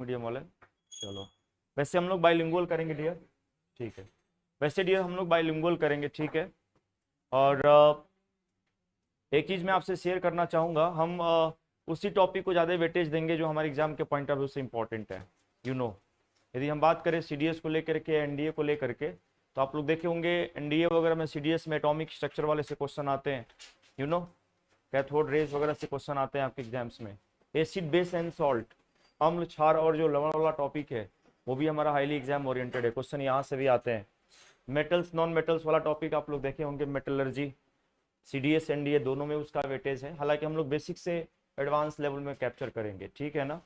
Medium वाले। चलो, वैसे हम लोग बाइलिंगुअल करेंगे डियर, ठीक है। वैसे डियर हम लोग बाइलिंगुअल करेंगे, ठीक है। और एक चीज़ मैं आपसे शेयर करना चाहूँगा, हम उसी टॉपिक को ज़्यादा वेटेज देंगे जो हमारे एग्जाम के पॉइंट ऑफ व्यू से इंपॉर्टेंट है। यदि हम बात करें सीडीएस को लेकर के, एनडीए को लेकर के, तो आप लोग देखे होंगे एनडीए वगैरह में सीडीएस में एटॉमिक स्ट्रक्चर वाले से क्वेश्चन आते हैं, कैथोड रेज वगैरह से क्वेश्चन आते हैं आपके एग्जाम्स में। एसिड बेस एंड सॉल्ट, अम्ल क्षार और जो लवण वाला टॉपिक है वो भी हमारा हाईली एग्जाम ओरिएंटेड है, क्वेश्चन यहाँ से भी आते हैं। मेटल्स नॉन मेटल्स वाला टॉपिक आप लोग देखे होंगे, मेटलर्जी, सीडीएस एनडीए दोनों में उसका वेटेज है। हालांकि हम लोग बेसिक से एडवांस लेवल में कैप्चर करेंगे, ठीक है ना।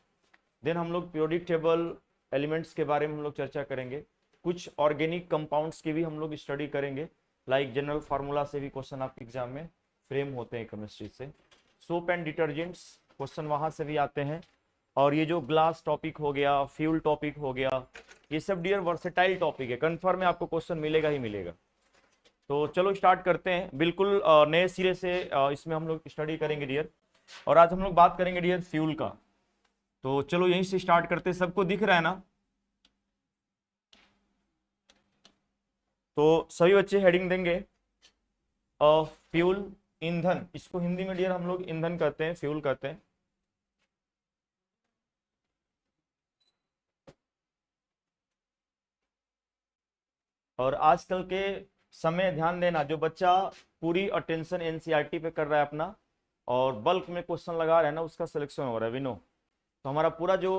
देन हम लोग पीरियोडिक टेबल, एलिमेंट्स के बारे में हम लोग चर्चा करेंगे। कुछ ऑर्गेनिक कंपाउंड्स की भी हम लोग स्टडी करेंगे, लाइक जनरल फार्मूला से भी क्वेश्चन आपके एग्जाम में फ्रेम होते हैं केमिस्ट्री से। सोप एंड डिटर्जेंट्स, क्वेश्चन वहां से भी आते हैं। और ये जो ग्लास टॉपिक हो गया, फ्यूल टॉपिक हो गया, ये सब डियर वर्सेटाइल टॉपिक है, कन्फर्म में आपको क्वेश्चन मिलेगा ही मिलेगा। तो चलो स्टार्ट करते हैं, बिल्कुल नए सिरे से इसमें हम लोग स्टडी करेंगे डियर। और आज हम लोग बात करेंगे डियर फ्यूल का। तो चलो यहीं से स्टार्ट करते हैं, सबको दिख रहा है ना। तो सभी बच्चे हेडिंग देंगे फ्यूल, ईंधन। इसको हिंदी में डियर हम लोग ईंधन कहते हैं, फ्यूल कहते हैं। और आजकल के समय ध्यान देना, जो बच्चा पूरी अटेंशन एनसीईआरटी पे कर रहा है अपना और बल्क में क्वेश्चन लगा रहा है ना, उसका सिलेक्शन हो रहा है विनो। तो हमारा पूरा जो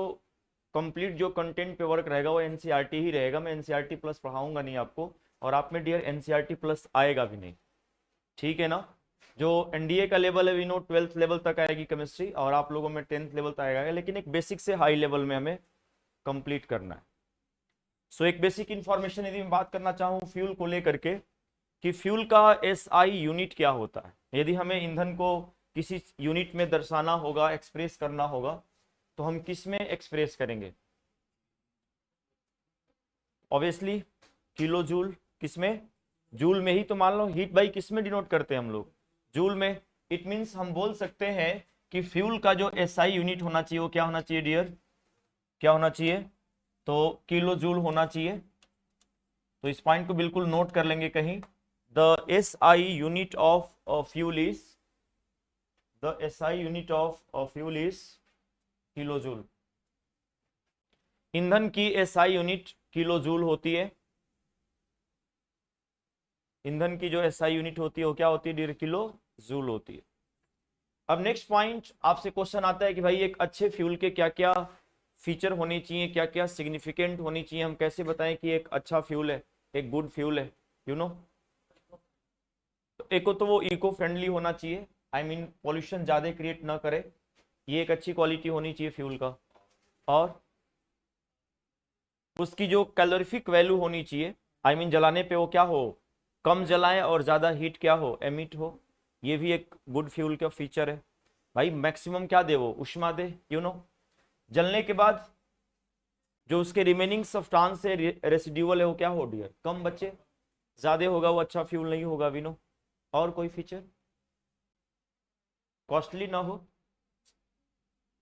कंप्लीट जो कंटेंट पे वर्क रहेगा वो एनसीईआरटी ही रहेगा। मैं एनसीईआरटी प्लस पढ़ाऊंगा नहीं आपको, और आप में डियर एनसीईआरटी प्लस आएगा भी नहीं, ठीक है ना। जो एनडीए का लेवल है विनो, 12th लेवल तक आएगी केमिस्ट्री, और आप लोगों में 10th लेवल तक आएगा, लेकिन एक बेसिक से हाई लेवल में हमें कंप्लीट करना है। सो एक बेसिक इंफॉर्मेशन यदि मैं बात करना चाहूँ फ्यूल को लेकर के, कि फ्यूल का एसआई यूनिट क्या होता है। यदि हमें ईंधन को किसी यूनिट में दर्शाना होगा, एक्सप्रेस करना होगा, तो हम किस में एक्सप्रेस करेंगे? ऑब्वियसली किलो जूल, किसमें? जूल में ही। तो मान लो हीट बाई किस में डिनोट करते हैं हम लोग? जूल में। इट मींस हम बोल सकते हैं कि फ्यूल का जो एसआई यूनिट होना चाहिए वो क्या होना चाहिए डियर? क्या होना चाहिए? तो किलो जूल होना चाहिए। तो इस पॉइंट को बिल्कुल नोट कर लेंगे कहीं। The SI unit of fuel is, the SI unit of fuel is kilo joule. ईंधन की एसआई यूनिट किलो जूल होती है। ईंधन की जो एसआई यूनिट होती है वो क्या होती है डियर? किलो जूल होती है। अब नेक्स्ट पॉइंट आपसे क्वेश्चन आता है कि भाई एक अच्छे फ्यूल के क्या क्या फीचर होनी चाहिए, क्या क्या सिग्निफिकेंट होनी चाहिए, हम कैसे बताएं कि एक अच्छा फ्यूल है, एक गुड फ्यूल है, यू नो। तो एक तो वो इको फ्रेंडली होना चाहिए, आई मीन पॉल्यूशन ज्यादा क्रिएट ना करे, ये एक अच्छी क्वालिटी होनी चाहिए फ्यूल का। और उसकी जो कैलोरीफिक वैल्यू होनी चाहिए, आई मीन जलाने पे वो क्या हो, कम जलाए और ज्यादा हीट क्या हो, एमिट हो, ये भी एक गुड फ्यूल का फीचर है। भाई मैक्सिमम क्या दे, वो उष्मा दे, जलने के बाद जो उसके रिमेनिंग सब्सटेंस है, रेसिड्यूअल है, वो क्या हो डियर? कम बचे, ज्यादा होगा वो अच्छा फ्यूल नहीं होगा विनो। और कोई फीचर? कॉस्टली ना हो,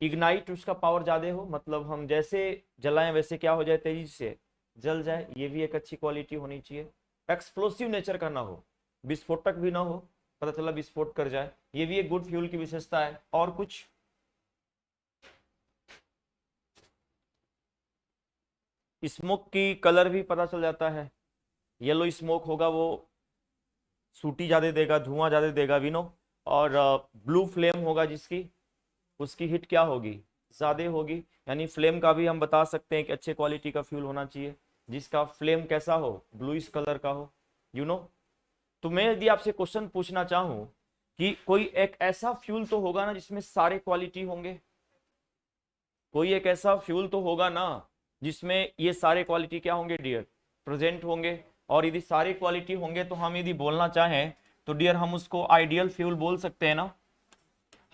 इग्नाइट उसका पावर ज्यादा हो, मतलब हम जैसे जलाएं वैसे क्या हो जाए, तेजी से जल जाए, ये भी एक अच्छी क्वालिटी होनी चाहिए। एक्सप्लोसिव नेचर का ना हो, विस्फोटक भी ना हो, पता चला विस्फोट कर जाए, ये भी एक गुड फ्यूल की विशेषता है। और कुछ? स्मोक की कलर भी पता चल जाता है, येलो स्मोक होगा वो सूटी ज्यादा देगा, धुआं ज्यादा देगा विनो। और ब्लू फ्लेम होगा जिसकी, उसकी हिट क्या होगी? ज्यादा होगी। यानी फ्लेम का भी हम बता सकते हैं कि अच्छे क्वालिटी का फ्यूल होना चाहिए जिसका फ्लेम कैसा हो, ब्लूइश कलर का हो, तो मैं यदि आपसे क्वेश्चन पूछना चाहूं कि कोई एक ऐसा फ्यूल तो होगा ना जिसमें सारे क्वालिटी होंगे, कोई एक ऐसा फ्यूल तो होगा ना जिसमें ये सारे क्वालिटी क्या होंगे डियर? प्रेजेंट होंगे। और यदि सारे क्वालिटी होंगे तो हम यदि बोलना चाहें तो डियर हम उसको आइडियल फ्यूल बोल सकते हैं ना।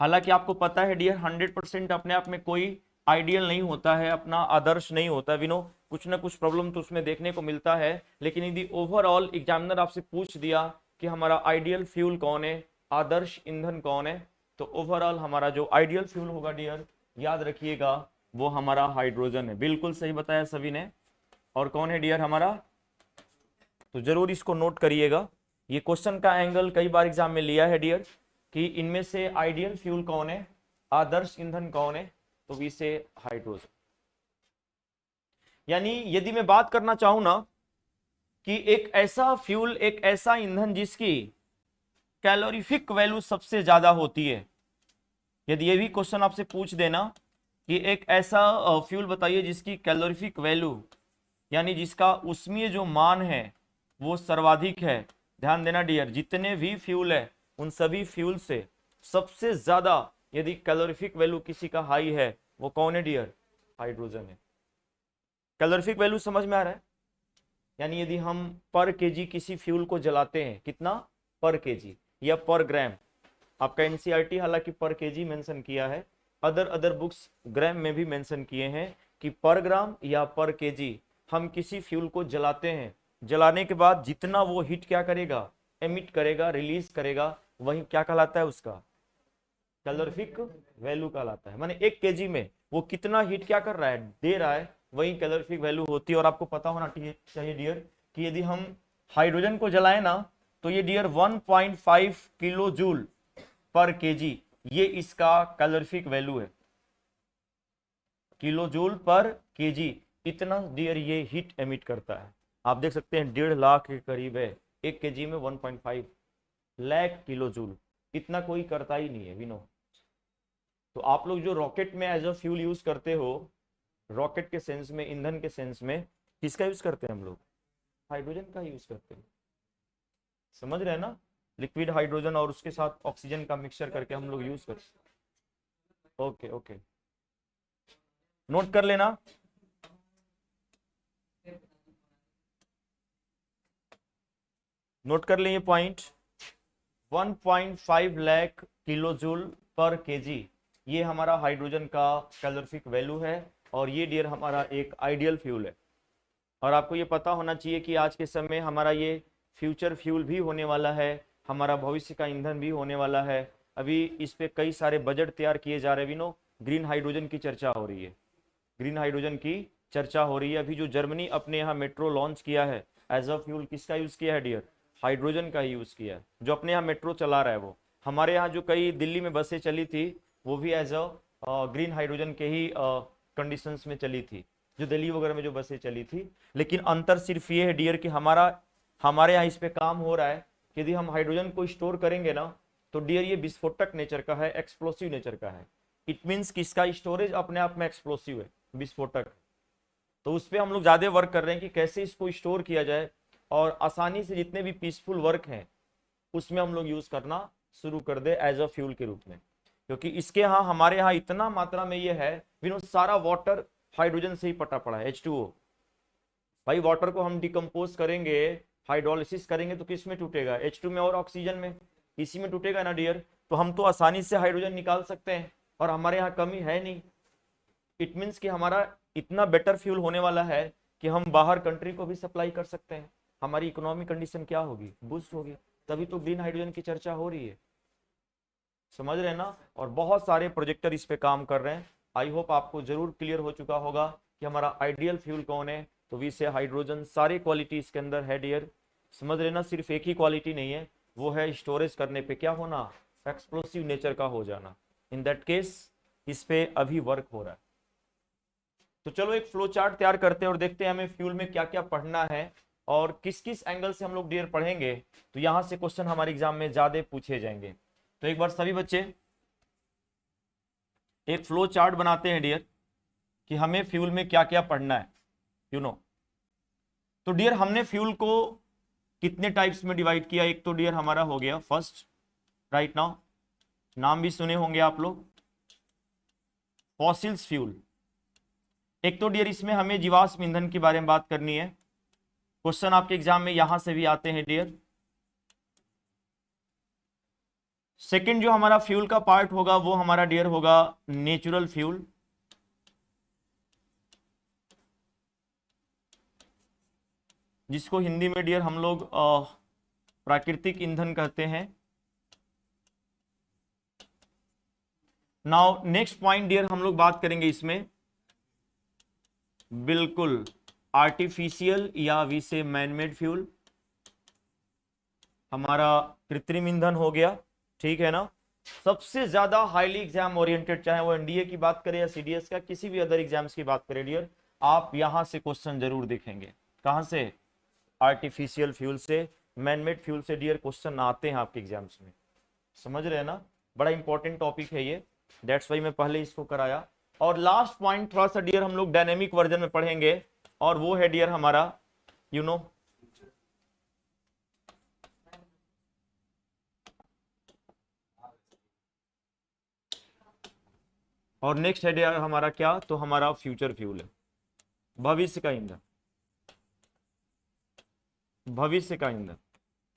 हालांकि आपको पता है डियर 100% अपने आप में कोई आइडियल नहीं होता है, अपना आदर्श नहीं होता विनो, कुछ ना कुछ प्रॉब्लम तो उसमें देखने को मिलता है। लेकिन यदि ओवरऑल एग्जामिनर आपसे पूछ दिया कि हमारा आइडियल फ्यूल कौन है, आदर्श ईंधन कौन है, तो ओवरऑल हमारा जो आइडियल फ्यूल होगा डियर, याद रखिएगा वो हमारा हाइड्रोजन है। बिल्कुल सही बताया सभी ने। और कौन है डियर हमारा? तो जरूर इसको नोट करिएगा। ये क्वेश्चन का एंगल कई बार एग्जाम में लिया है डियर कि इनमें से आइडियल फ्यूल कौन है, आदर्श ईंधन कौन है, तो वी से हाइड्रोजन। यानी यदि मैं बात करना चाहूं ना कि एक ऐसा फ्यूल, एक ऐसा ईंधन जिसकी कैलोरीफिक वैल्यू सबसे ज्यादा होती है, यदि ये भी क्वेश्चन आपसे पूछ देना कि एक ऐसा फ्यूल बताइए जिसकी कैलोरीफिक वैल्यू यानी जिसका उष्मीय जो मान है वो सर्वाधिक है। ध्यान देना डियर, जितने भी फ्यूल है उन सभी फ्यूल से सबसे ज्यादा यदि कैलोरीफिक वैल्यू किसी का हाई है वो कौन है डियर? हाइड्रोजन है। कैलोरीफिक वैल्यू समझ में आ रहा है? यानी यदि हम पर केजी किसी फ्यूल को जलाते हैं, कितना पर केजी या पर ग्राम, आपका एनसीईआरटी हालांकि पर केजी मेंशन किया है, अदर बुक्स ग्राम में भी मेंशन किए हैं कि पर ग्राम या पर केजी हम किसी फ्यूल को जलाते हैं, जलाने के बाद जितना वो हीट क्या करेगा, एमिट करेगा, रिलीज करेगा, वही क्या कहलाता है? उसका कैलोरीफिक वैल्यू कहलाता है। माने 1 केजी में वो कितना हीट क्या कर रहा है, दे रहा है, वही कैलोरीफिक वैल्यू होती है। और आपको पता होना चाहिए डियर कि यदि हम हाइड्रोजन को जलाएं ना तो ये dear 1.5 kilo joule per kg, ये इसका कैलोरीफिक वैल्यू है। किलो जूल पर केजी, इतना डियर ये हीट एमिट करता है। आप देख सकते हैं 1.5 लाख के करीब है। 1 केजी में 1.5 लाख किलो जूल, इतना कोई करता ही नहीं है विनो। तो आप लोग जो रॉकेट में एज अ फ्यूल यूज करते हो, रॉकेट के सेंस में, ईंधन के सेंस में, किसका यूज करते हैं हम लोग? हाइड्रोजन का यूज करते हैं। समझ रहे हैं ना? लिक्विड हाइड्रोजन और उसके साथ ऑक्सीजन का मिक्सचर करके हम लोग यूज करते हैं। ओके ओके, नोट कर लेना। नोट कर लें ये point. 1.5 lakh kilo joule per kg, ये हमारा हाइड्रोजन का कैलोरीफिक वैल्यू है। और ये डियर हमारा एक आइडियल फ्यूल है। और आपको ये पता होना चाहिए कि आज के समय हमारा ये फ्यूचर फ्यूल भी होने वाला है, हमारा भविष्य का ईंधन भी होने वाला है। अभी इस पे कई सारे बजट तैयार किए जा रहे हैं विनो। ग्रीन हाइड्रोजन की चर्चा हो रही है, ग्रीन हाइड्रोजन की चर्चा हो रही है। अभी जो जर्मनी अपने यहाँ मेट्रो लॉन्च किया है, एज अ फ्यूल किसका यूज किया है डियर? हाइड्रोजन का ही यूज किया है। जो अपने यहाँ मेट्रो चला रहा है वो, हमारे यहाँ जो कई दिल्ली में बसें चली थी वो भी एज अ ग्रीन हाइड्रोजन के ही कंडीशंस में चली थी, जो दिल्ली वगैरह में जो बसें चली थी। लेकिन अंतर सिर्फ ये है डियर कि हमारे यहाँ इस पे काम हो रहा है कि यदि हम हाइड्रोजन को स्टोर करेंगे ना तो डियर ये विस्फोटक नेचर का है, एक्सप्लोसिव नेचर का है। इट मीन्स कि इसका स्टोरेज अपने आप में एक्सप्लोसिव है, विस्फोटक। तो उस पर हम लोग ज्यादा वर्क कर रहे हैं कि कैसे इसको स्टोर किया जाए और आसानी से जितने भी पीसफुल वर्क हैं उसमें हम लोग यूज करना शुरू कर दे एज अ फ्यूल के रूप में। क्योंकि इसके यहाँ हमारे यहाँ इतना मात्रा में ये है विनो, सारा वाटर हाइड्रोजन से ही पटा पड़ा है, H2O। भाई वाटर को हम डिकम्पोज करेंगे, हाइड्रोलिसिस करेंगे तो किस में टूटेगा? H2 में और ऑक्सीजन में, इसी में टूटेगा ना डियर। तो हम तो आसानी से हाइड्रोजन निकाल सकते हैं और हमारे यहाँ कमी है नहीं। इट मीन्स कि हमारा इतना बेटर फ्यूल होने वाला है कि हम बाहर कंट्री को भी सप्लाई कर सकते हैं। हमारी इकोनॉमिक कंडीशन क्या होगी? बूस्ट होगी। तभी तो ग्रीन हाइड्रोजन की चर्चा हो रही है। समझ रहे हैं ना? और बहुत सारे प्रोजेक्टर इस पे काम कर रहे हैं। आई होप आपको जरूर क्लियर हो चुका होगा कि हमारा आइडियल फ्यूल कौन है। तो वी से हाइड्रोजन, सारे क्वालिटी इसके अंदर है डियर। समझ लेना, सिर्फ एक ही क्वालिटी नहीं है, वो है स्टोरेज करने पे क्या होना, एक्सप्लोसिव नेचर का हो जाना। इन दैट केस इस पे अभी वर्क हो रहा है। तो चलो एक फ्लो चार्ट तैयार करते हैं और देखते हैं हमें फ्यूल में क्या क्या पढ़ना है और किस किस एंगल से हम लोग डियर पढ़ेंगे। तो यहां से क्वेश्चन हमारे एग्जाम में ज्यादा पूछे जाएंगे। तो एक बार सभी बच्चे एक फ्लो चार्ट बनाते हैं डियर कि हमें फ्यूल में क्या क्या पढ़ना है, यू नो। तो डियर हमने फ्यूल को कितने टाइप्स में डिवाइड किया? एक तो डियर हमारा हो गया फर्स्ट, राइट नाउ नाम भी सुने होंगे आप लोग, फॉसिल्स फ्यूल। एक तो डियर इसमें हमें जीवाश्म ईंधन के बारे में बात करनी है। क्वेश्चन आपके एग्जाम में यहां से भी आते हैं डियर। सेकंड जो हमारा फ्यूल का पार्ट होगा वो हमारा डियर होगा नेचुरल फ्यूल, जिसको हिंदी में डियर हम लोग प्राकृतिक ईंधन कहते हैं। नाउ नेक्स्ट पॉइंट डियर हम लोग बात करेंगे इसमें बिल्कुल, आर्टिफिशियल या वी से मैनमेड फ्यूल, हमारा कृत्रिम ईंधन हो गया, ठीक है ना। सबसे ज्यादा हाईली एग्जाम ओरिएंटेड, चाहे वो एनडीए की बात करें या सीडीएस का किसी भी अदर एग्जाम्स की बात करें डियर, आप यहां से क्वेश्चन जरूर देखेंगे। कहां से? आर्टिफिशियल फ्यूल से, मैनमेड फ्यूल से डियर क्वेश्चन आते हैं आपके एग्जाम्स में, समझ रहे हैं ना। बड़ा इंपॉर्टेंट टॉपिक है ये, दैट्स वाई मैं पहले इसको कराया। और लास्ट पॉइंट थोड़ा सा डियर हम लोग डायनेमिक वर्जन में पढ़ेंगे, और वो है डियर हमारा यू नो और नेक्स्ट है डियर हमारा क्या, तो हमारा फ्यूचर फ्यूल है, भविष्य का ईंधन, भविष्य का ईंधन।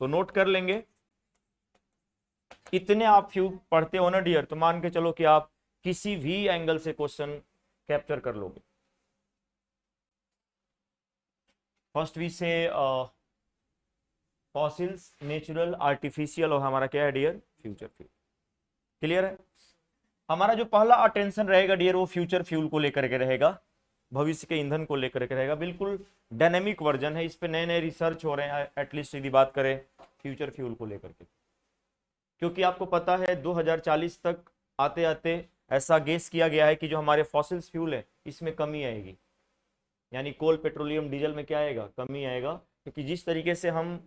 तो नोट कर लेंगे, इतने आप फ्यूल पढ़ते हो ना डियर, तो मान के चलो कि आप किसी भी एंगल से क्वेश्चन कैप्चर कर लोगे। फर्स्ट वी से फॉसिल्स, नेचुरल, आर्टिफिशियल, और हमारा क्या है डियर, फ्यूचर फ्यूल। क्लियर है? हमारा जो पहला अटेंशन रहेगा डियर वो फ्यूचर फ्यूल को लेकर के रहेगा, भविष्य के ईंधन को लेकर के रहेगा। बिल्कुल डायनेमिक वर्जन है, इस पे नए नए रिसर्च हो रहे हैं, एटलीस्ट यदि बात करें फ्यूचर फ्यूल को लेकर के, क्योंकि आपको पता है 2040 तक आते आते ऐसा गेस किया गया है कि जो हमारे फॉसिल्स फ्यूल है इसमें कमी आएगी, यानी कोल, पेट्रोलियम, डीजल में क्या आएगा, कमी आएगा। क्योंकि जिस तरीके से हम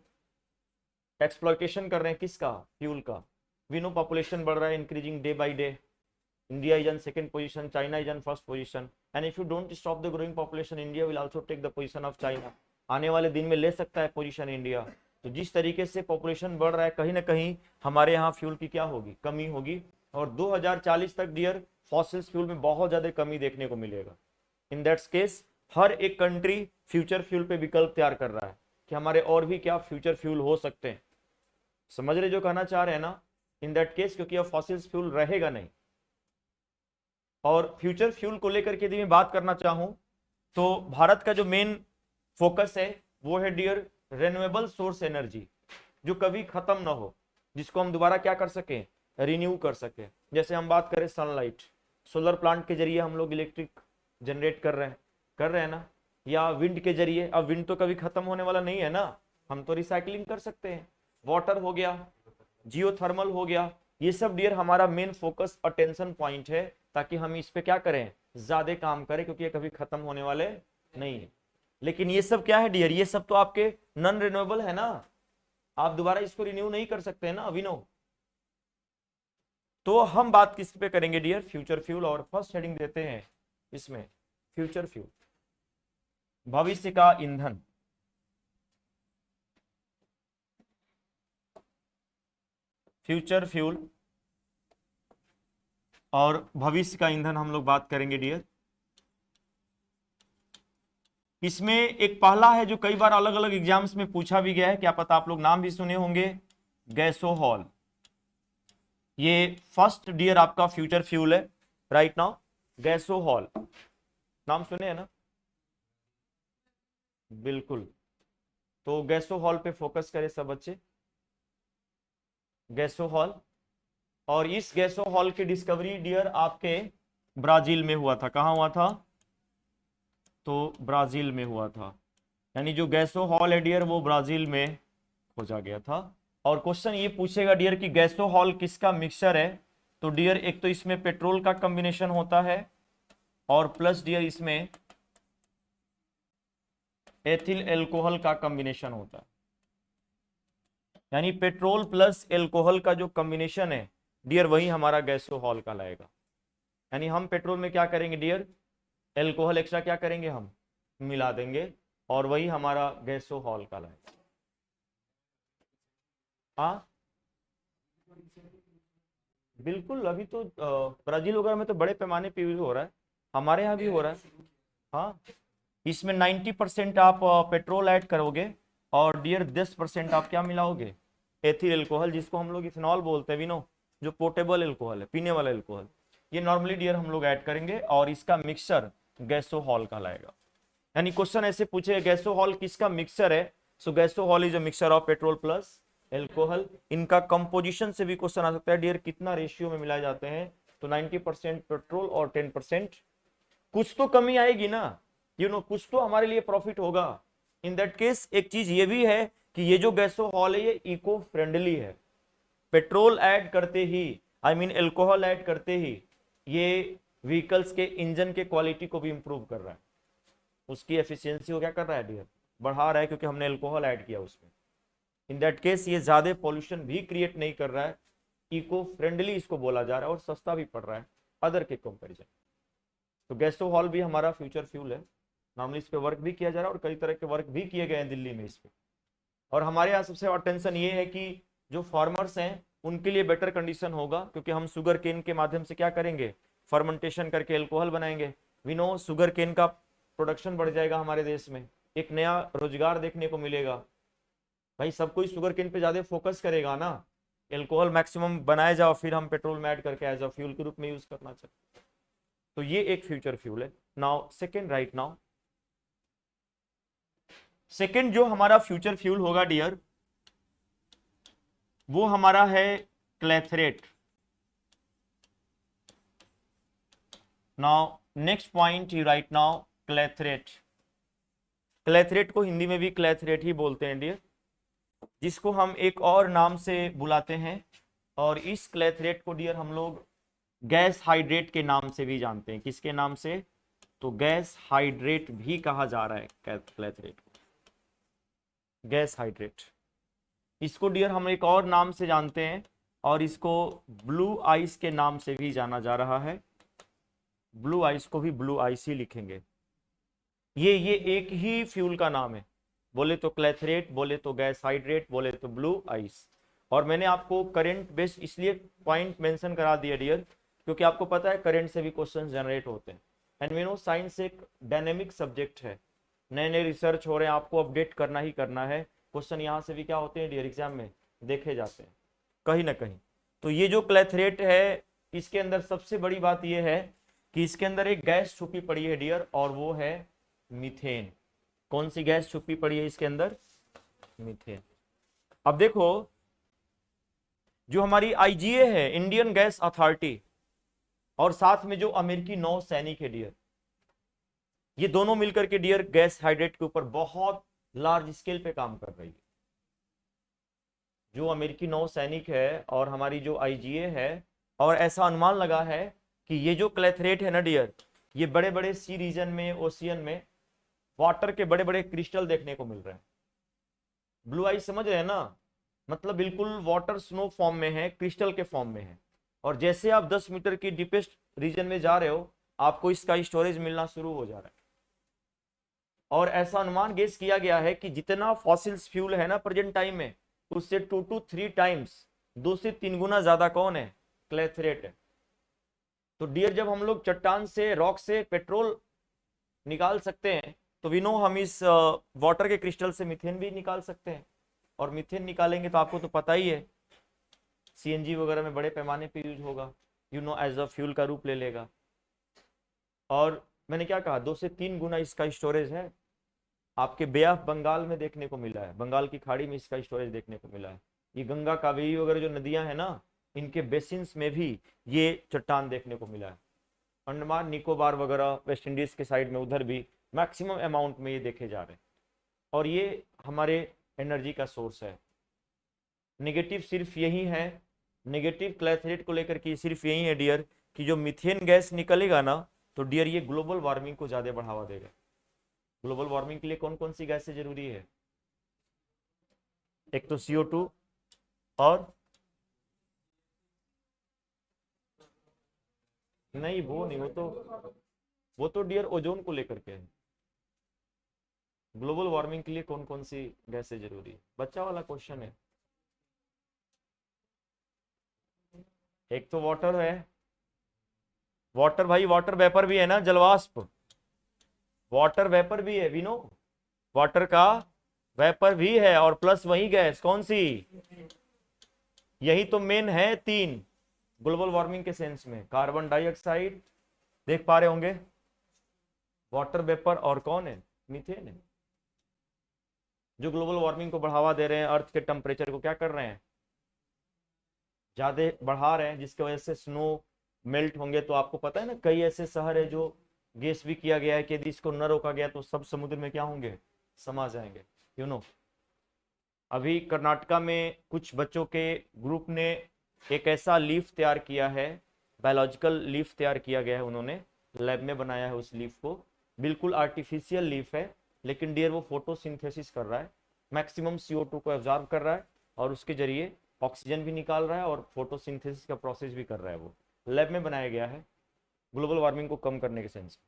एक्सप्लॉयटेशन कर रहे हैं किसका, फ्यूल का, वी नो पॉपुलेशन बढ़ रहा है, increasing day by day, India is on second position, China is on first position, and if you don't stop the growing population, India will also take the position of China. आने वाले दिन में ले सकता है पोजीशन इंडिया। तो जिस तरीके से पॉपुलेशन बढ़ रहा है, कहीं ना कहीं हमारे यहाँ फ्यूल की क्या होगी, कमी होगी। और 2040 तक डियर फॉसिल्स फ्यूल में बहुत ज्यादा कमी देखने को मिलेगा। इन दैट्स केस हर एक कंट्री फ्यूचर फ्यूल पे विकल्प तैयार कर रहा है कि हमारे और भी क्या फ्यूचर फ्यूल हो सकते हैं। समझ रहे जो कहना चाह रहे हैं ना? इन दैट केस क्योंकि अब फॉसिल्स फ्यूल रहेगा नहीं। और फ्यूचर फ्यूल को लेकर के यदि मैं बात करना चाहूं तो भारत का जो मेन फोकस है वो है डियर रेन्यूएबल सोर्स एनर्जी, जो कभी खत्म ना हो, जिसको हम दोबारा क्या कर सके, रिन्यू कर सके। जैसे हम बात करें सनलाइट, सोलर प्लांट के जरिए हम लोग इलेक्ट्रिक जनरेट कर रहे हैं ना, या विंड के जरिए। अब विंड तो कभी खत्म होने वाला नहीं है ना, हम तो रिसाइकलिंग कर सकते हैं। वाटर हो गया, जियोथर्मल हो गया, ये सब डियर हमारा मेन फोकस अटेंशन पॉइंट है, ताकि हम इस पे क्या करें, ज्यादा काम करें, क्योंकि ये कभी खत्म होने वाले नहीं है। लेकिन ये सब क्या है डियर, ये सब तो आपके नॉन रिन्यूएबल है ना, आप दोबारा इसको रिन्यू नहीं कर सकते हैं ना अभिनव। तो हम बात किस पे करेंगे डियर, फ्यूचर फ्यूल। और फर्स्ट हेडिंग देते हैं इसमें फ्यूचर फ्यूल, भविष्य का ईंधन। फ्यूचर फ्यूल और भविष्य का ईंधन हम लोग बात करेंगे डियर। इसमें एक पहला है जो कई बार अलग अलग एग्जाम्स में पूछा भी गया है, क्या पता आप लोग नाम भी सुने होंगे, गैसोहॉल। ये फर्स्ट डियर आपका फ्यूचर फ्यूल है राइट नाउ, गैसोहॉल, नाम सुने हैं ना? बिल्कुल। तो गैसोहॉल पे फोकस करें सब बच्चे, गैसोहॉल। और इस गैसोहॉल की डिस्कवरी डियर आपके ब्राजील में हुआ था। कहां हुआ था? तो ब्राजील में हुआ था, यानी जो गैसोहॉल है डियर वो ब्राजील में खोजा गया था। और क्वेश्चन ये पूछेगा डियर कि गैसोहॉल किसका मिक्सचर है, तो डियर एक तो इसमें पेट्रोल का कॉम्बिनेशन होता है, और प्लस डियर इसमें एथिल एल्कोहल का कॉम्बिनेशन होता है। यानी पेट्रोल प्लस एल्कोहल का जो कॉम्बिनेशन है डियर वही हमारा गैसोहॉल का लाएगा। यानी हम पेट्रोल में क्या करेंगे डियर, एल्कोहल एक्स्ट्रा क्या करेंगे, हम मिला देंगे, और वही हमारा गैसोहॉल का लाएगा। हाँ बिल्कुल, अभी तो ब्राजील वगैरह में तो बड़े पैमाने पे यूज हो रहा है, हमारे यहाँ भी हो रहा है। हाँ, इसमें 90% आप पेट्रोल ऐड करोगे, और डियर 10% आप क्या मिलाओगे, एथिल एल्कोहल, जिसको हम लोग इथेनॉल बोलते हैं, विनो, जो पोर्टेबल एल्कोहल है, पीने वाला एल्कोहल। ये नॉर्मली डियर हम लोग ऐड करेंगे, और इसका मिक्सचर गैसोहॉल का लाएगा। यानी क्वेश्चन ऐसे पूछे गैसोहॉल किसका मिक्सचर है, so gasohol is a mixture of petrol plus alcohol. इनका कंपोजिशन से भी क्वेश्चन आ सकता है डियर, कितना रेशियो में मिलाए जाते हैं, तो 90% पेट्रोल और 10%, कुछ तो कमी आएगी ना। कुछ तो हमारे लिए प्रॉफिट होगा। इन दैट केस एक चीज ये भी है कि ये जो गैसोहॉल है ये इको फ्रेंडली है। पेट्रोल ऐड करते ही, आई मीन एल्कोहल ऐड करते ही, ये व्हीकल्स के इंजन के क्वालिटी को भी इंप्रूव कर रहा है, उसकी एफिशिएंसी को क्या कर रहा है डियर, बढ़ा रहा है, क्योंकि हमने एल्कोहल ऐड किया उसमें। इन दैट केस ये ज्यादा पॉल्यूशन भी क्रिएट नहीं कर रहा है, इको फ्रेंडली इसको बोला जा रहा है, और सस्ता भी पड़ रहा है अदर के कंपैरिजन। तो गैसोहॉल भी हमारा फ्यूचर फ्यूल है, नॉर्मली इस पे वर्क भी किया जा रहा है और कई तरह के वर्क भी किए गए हैं दिल्ली में इस पे। और हमारे यहाँ सबसे बड़ा टेंशन ये है कि जो फार्मर्स हैं उनके लिए बेटर कंडीशन होगा, क्योंकि हम शुगर केन के माध्यम से क्या करेंगे, फर्मेंटेशन करके एल्कोहल बनाएंगे। वी नो शुगर केन का प्रोडक्शन बढ़ जाएगा हमारे देश में, एक नया रोजगार देखने को मिलेगा। भाई सब कोई शुगर केन पे ज्यादा फोकस करेगा ना, एल्कोहल मैक्सिमम बनाया जाओ, फिर हम पेट्रोल में ऐड करके एज अ फ्यूल के रूप में यूज करना चाहिए। तो ये एक फ्यूचर फ्यूल है। Now second, right now second जो हमारा फ्यूचर फ्यूल होगा डियर, वो हमारा है clathrate. Now next point you right now clathrate. Clathrate को हिंदी में भी क्लेथरेट ही बोलते हैं डियर, जिसको हम एक और नाम से बुलाते हैं, और इस क्लेथरेट को डियर हम लोग गैस हाइड्रेट के नाम से भी जानते हैं। किसके नाम से, तो गैस हाइड्रेट भी कहा जा रहा है क्लेथरेट को, गैस हाइड्रेट। इसको डियर हम एक और नाम से जानते हैं, और इसको ब्लू आइस के नाम से भी जाना जा रहा है। ब्लू आइस को भी ब्लू आइस ही लिखेंगे। ये एक ही फ्यूल का नाम है, बोले तो क्लेथरेट, बोले तो गैस हाइड्रेट, बोले तो ब्लू आइस। और मैंने आपको करंट बेस्ड इसलिए पॉइंट मेंशन करा दिया डियर, क्योंकि आपको पता है करंट से भी क्वेश्चन जनरेट होते हैं। एंड वी नो साइंस एक डायनेमिक सब्जेक्ट है, नए नए रिसर्च हो रहे हैं, आपको अपडेट करना ही करना है। क्वेश्चन यहाँ से भी क्या होते हैं डियर, एग्जाम में देखे जाते हैं कहीं ना कहीं। तो ये जो क्लेथरेट है, इसके अंदर सबसे बड़ी बात यह है कि इसके अंदर एक गैस छुपी पड़ी है डियर, और वो है मीथेन। कौन सी गैस छुपी पड़ी है इसके अंदर, मीथेन। अब देखो, जो हमारी आईजीए है, इंडियन गैस अथॉरिटी, और साथ में जो अमेरिकी नौ सैनिक है डियर, ये दोनों मिलकर के डियर गैस हाइड्रेट के ऊपर बहुत लार्ज स्केल पे काम कर रही है। जो अमेरिकी नौ सैनिक है और हमारी जो आईजीए है, और ऐसा अनुमान लगा है कि ये जो क्लेथरेट है ना डियर, ये बड़े बड़े सी रीजन में, ओशियन में वाटर के बड़े बड़े क्रिस्टल देखने को मिल रहे हैं। ब्लू आइस समझ रहे हैं ना, मतलब बिल्कुल वाटर स्नो फॉर्म में है, क्रिस्टल के फॉर्म में है। और जैसे आप 10 मीटर की डीपेस्ट रीजन में जा रहे हो, आपको इसका स्टोरेज मिलना शुरू हो जा रहा है। और ऐसा अनुमान गेस किया गया है कि जितना फॉसिल्स फ्यूल है ना प्रेजेंट टाइम में, उससे 2 to 3 टाइम्स, 2 से 3 गुना ज्यादा कौन है, क्लेथरेट है। तो डियर जब हम लोग चट्टान से, रॉक से पेट्रोल निकाल सकते हैं, तो वी नो हम इस वाटर के क्रिस्टल से मीथेन भी निकाल सकते हैं। और मीथेन निकालेंगे तो आपको तो पता ही है, सीएनजी वगैरह में बड़े पैमाने पे यूज होगा, एज अ फ्यूल का रूप ले लेगा। और मैंने क्या कहा, 2 से 3 गुना इसका स्टोरेज है। आपके बे ऑफ बंगाल में देखने को मिला है, बंगाल की खाड़ी में इसका स्टोरेज देखने को मिला है। ये गंगा कावेरी वगैरह जो नदियां हैं ना, इनके बेसिन्स में भी ये चट्टान देखने को मिला है। अंडमान निकोबार वगैरह, वेस्ट इंडीज के साइड में, उधर भी मैक्सिमम अमाउंट में ये देखे जा रहे हैं। और ये हमारे एनर्जी का सोर्स है। नेगेटिव सिर्फ यही है, नेगेटिव क्लेथरेट को लेकर के सिर्फ यही है डियर, कि जो मीथेन गैस निकलेगा ना, तो डियर ये ग्लोबल वार्मिंग को ज्यादा बढ़ावा देगा। ग्लोबल वार्मिंग के लिए कौन कौन सी गैसें जरूरी है, एक तो CO2, और नहीं वो नहीं, वो तो डियर ओजोन को लेकर के है। ग्लोबल वार्मिंग के लिए कौन कौन सी गैसें जरूरी है, बच्चा वाला क्वेश्चन है। एक तो वाटर है, वाटर भाई, वाटर वेपर भी है ना, जलवाष्प, वाटर वेपर भी है, विनो, वाटर का वेपर भी है, और प्लस वही गैस कौन सी, यही तो मेन है 3 ग्लोबल वार्मिंग के सेंस में, कार्बन डाइऑक्साइड देख पा रहे होंगे, वाटर वेपर, और कौन है, मीथेन है, जो ग्लोबल वार्मिंग को बढ़ावा दे रहे हैं, अर्थ के टेम्परेचर को क्या कर रहे हैं, ज्यादा बढ़ा रहे हैं, जिसकी वजह से स्नो मेल्ट होंगे। तो आपको पता है ना, कई ऐसे शहर है जो गेस भी किया गया है कि यदि इसको न रोका गया तो सब समुद्र में क्या होंगे, समा जाएंगे। यू नो, अभी कर्नाटका में कुछ बच्चों के ग्रुप ने एक ऐसा लीफ तैयार किया है, बायोलॉजिकल लीफ तैयार किया गया है, उन्होंने लैब में बनाया है उस लीफ को। बिल्कुल आर्टिफिशियल लीफ है, लेकिन डियर वो फोटोसिंथेसिस कर रहा है, मैक्सिमम CO2 को एब्जॉर्ब कर रहा है और उसके जरिए ऑक्सीजन भी निकाल रहा है और फोटोसिंथेसिस का प्रोसेस भी कर रहा है। वो लैब में बनाया गया है ग्लोबल वार्मिंग को कम करने के सेंस।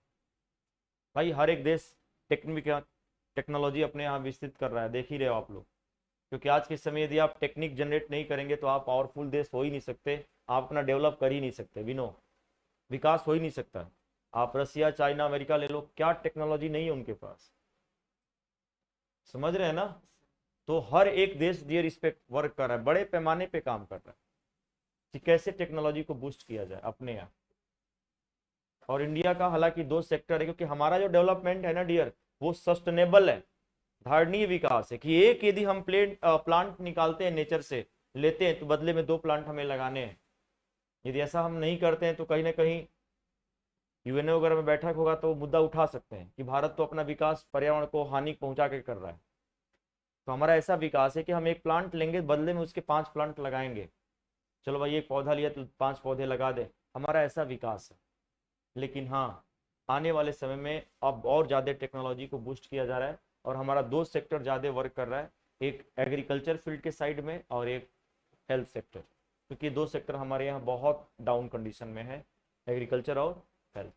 भाई हर एक देश टेक्नोलॉजी अपने यहाँ विकसित कर रहा है, देख ही रहे हो आप लोग। क्योंकि आज के समय यदि आप टेक्निक जनरेट नहीं करेंगे तो आप पावरफुल देश हो ही नहीं सकते, आप अपना डेवलप कर ही नहीं सकते, विनो विकास हो ही नहीं सकता। आप रसिया, चाइना, अमेरिका ले लो, क्या टेक्नोलॉजी नहीं है उनके पास, समझ रहे हैं ना। तो हर एक देश डियर इस पे वर्क कर रहा है, बड़े पैमाने पे काम कर रहा है कि कैसे टेक्नोलॉजी को बूस्ट किया जाए अपने यहाँ। और इंडिया का हालांकि 2 सेक्टर है, क्योंकि हमारा जो डेवलपमेंट है ना डियर, वो सस्टेनेबल है, धारणीय विकास है। कि एक यदि हम प्लांट निकालते हैं नेचर से, लेते हैं, तो बदले में 2 प्लांट हमें लगाने हैं। यदि ऐसा हम नहीं करते हैं तो कहीं ना कहीं UN वगैरह में बैठक होगा तो मुद्दा उठा सकते हैं कि भारत तो अपना विकास पर्यावरण को हानि पहुंचा के कर रहा है। तो हमारा ऐसा विकास है कि हम 1 प्लांट लेंगे, बदले में उसके 5 प्लांट लगाएंगे। चलो भाई 1 पौधा लिया तो 5 पौधे लगा दे, हमारा ऐसा विकास है। लेकिन हाँ, आने वाले समय में अब और ज़्यादा टेक्नोलॉजी को बूस्ट किया जा रहा है और हमारा 2 सेक्टर ज़्यादा वर्क कर रहा है, एक एग्रीकल्चर फील्ड के साइड में और एक हेल्थ सेक्टर। क्योंकि 2 सेक्टर हमारे यहाँ बहुत डाउन कंडीशन में है, एग्रीकल्चर और हेल्थ।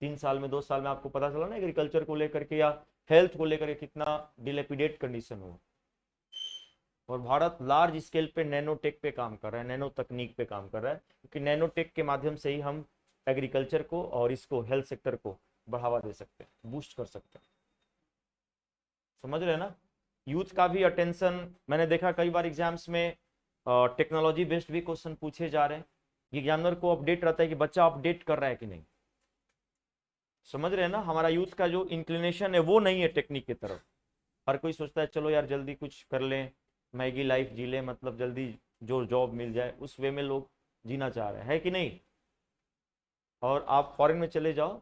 3 साल में 2 साल में आपको पता चला ना एग्रीकल्चर को लेकर के या हेल्थ को लेकर के कितना डिलेपिडेट कंडीशन हो। और भारत लार्ज स्केल पे नैनोटेक पे काम कर रहा है, नैनो तकनीक पे काम कर रहा है, क्योंकि नैनोटेक के माध्यम से ही हम एग्रीकल्चर को और इसको हेल्थ सेक्टर को बढ़ावा दे सकते हैं, बूस्ट कर सकते हैं। समझ रहे हैं ना। यूथ का भी अटेंशन मैंने देखा कई बार एग्जाम्स में टेक्नोलॉजी बेस्ड भी क्वेश्चन पूछे जा रहे हैं। एग्जामिनर को अपडेट रहता है कि बच्चा अपडेट कर रहा है कि नहीं। समझ रहे हैं ना, हमारा यूथ का जो इंक्लिनेशन है वो नहीं है टेक्निक की तरफ। हर कोई सोचता है चलो यार जल्दी कुछ कर लें, मैगी लाइफ जी लें, मतलब जल्दी जो जॉब मिल जाए, उस वे में लोग जीना चाह रहे हैं, है कि नहीं। और आप फॉरेन में चले जाओ,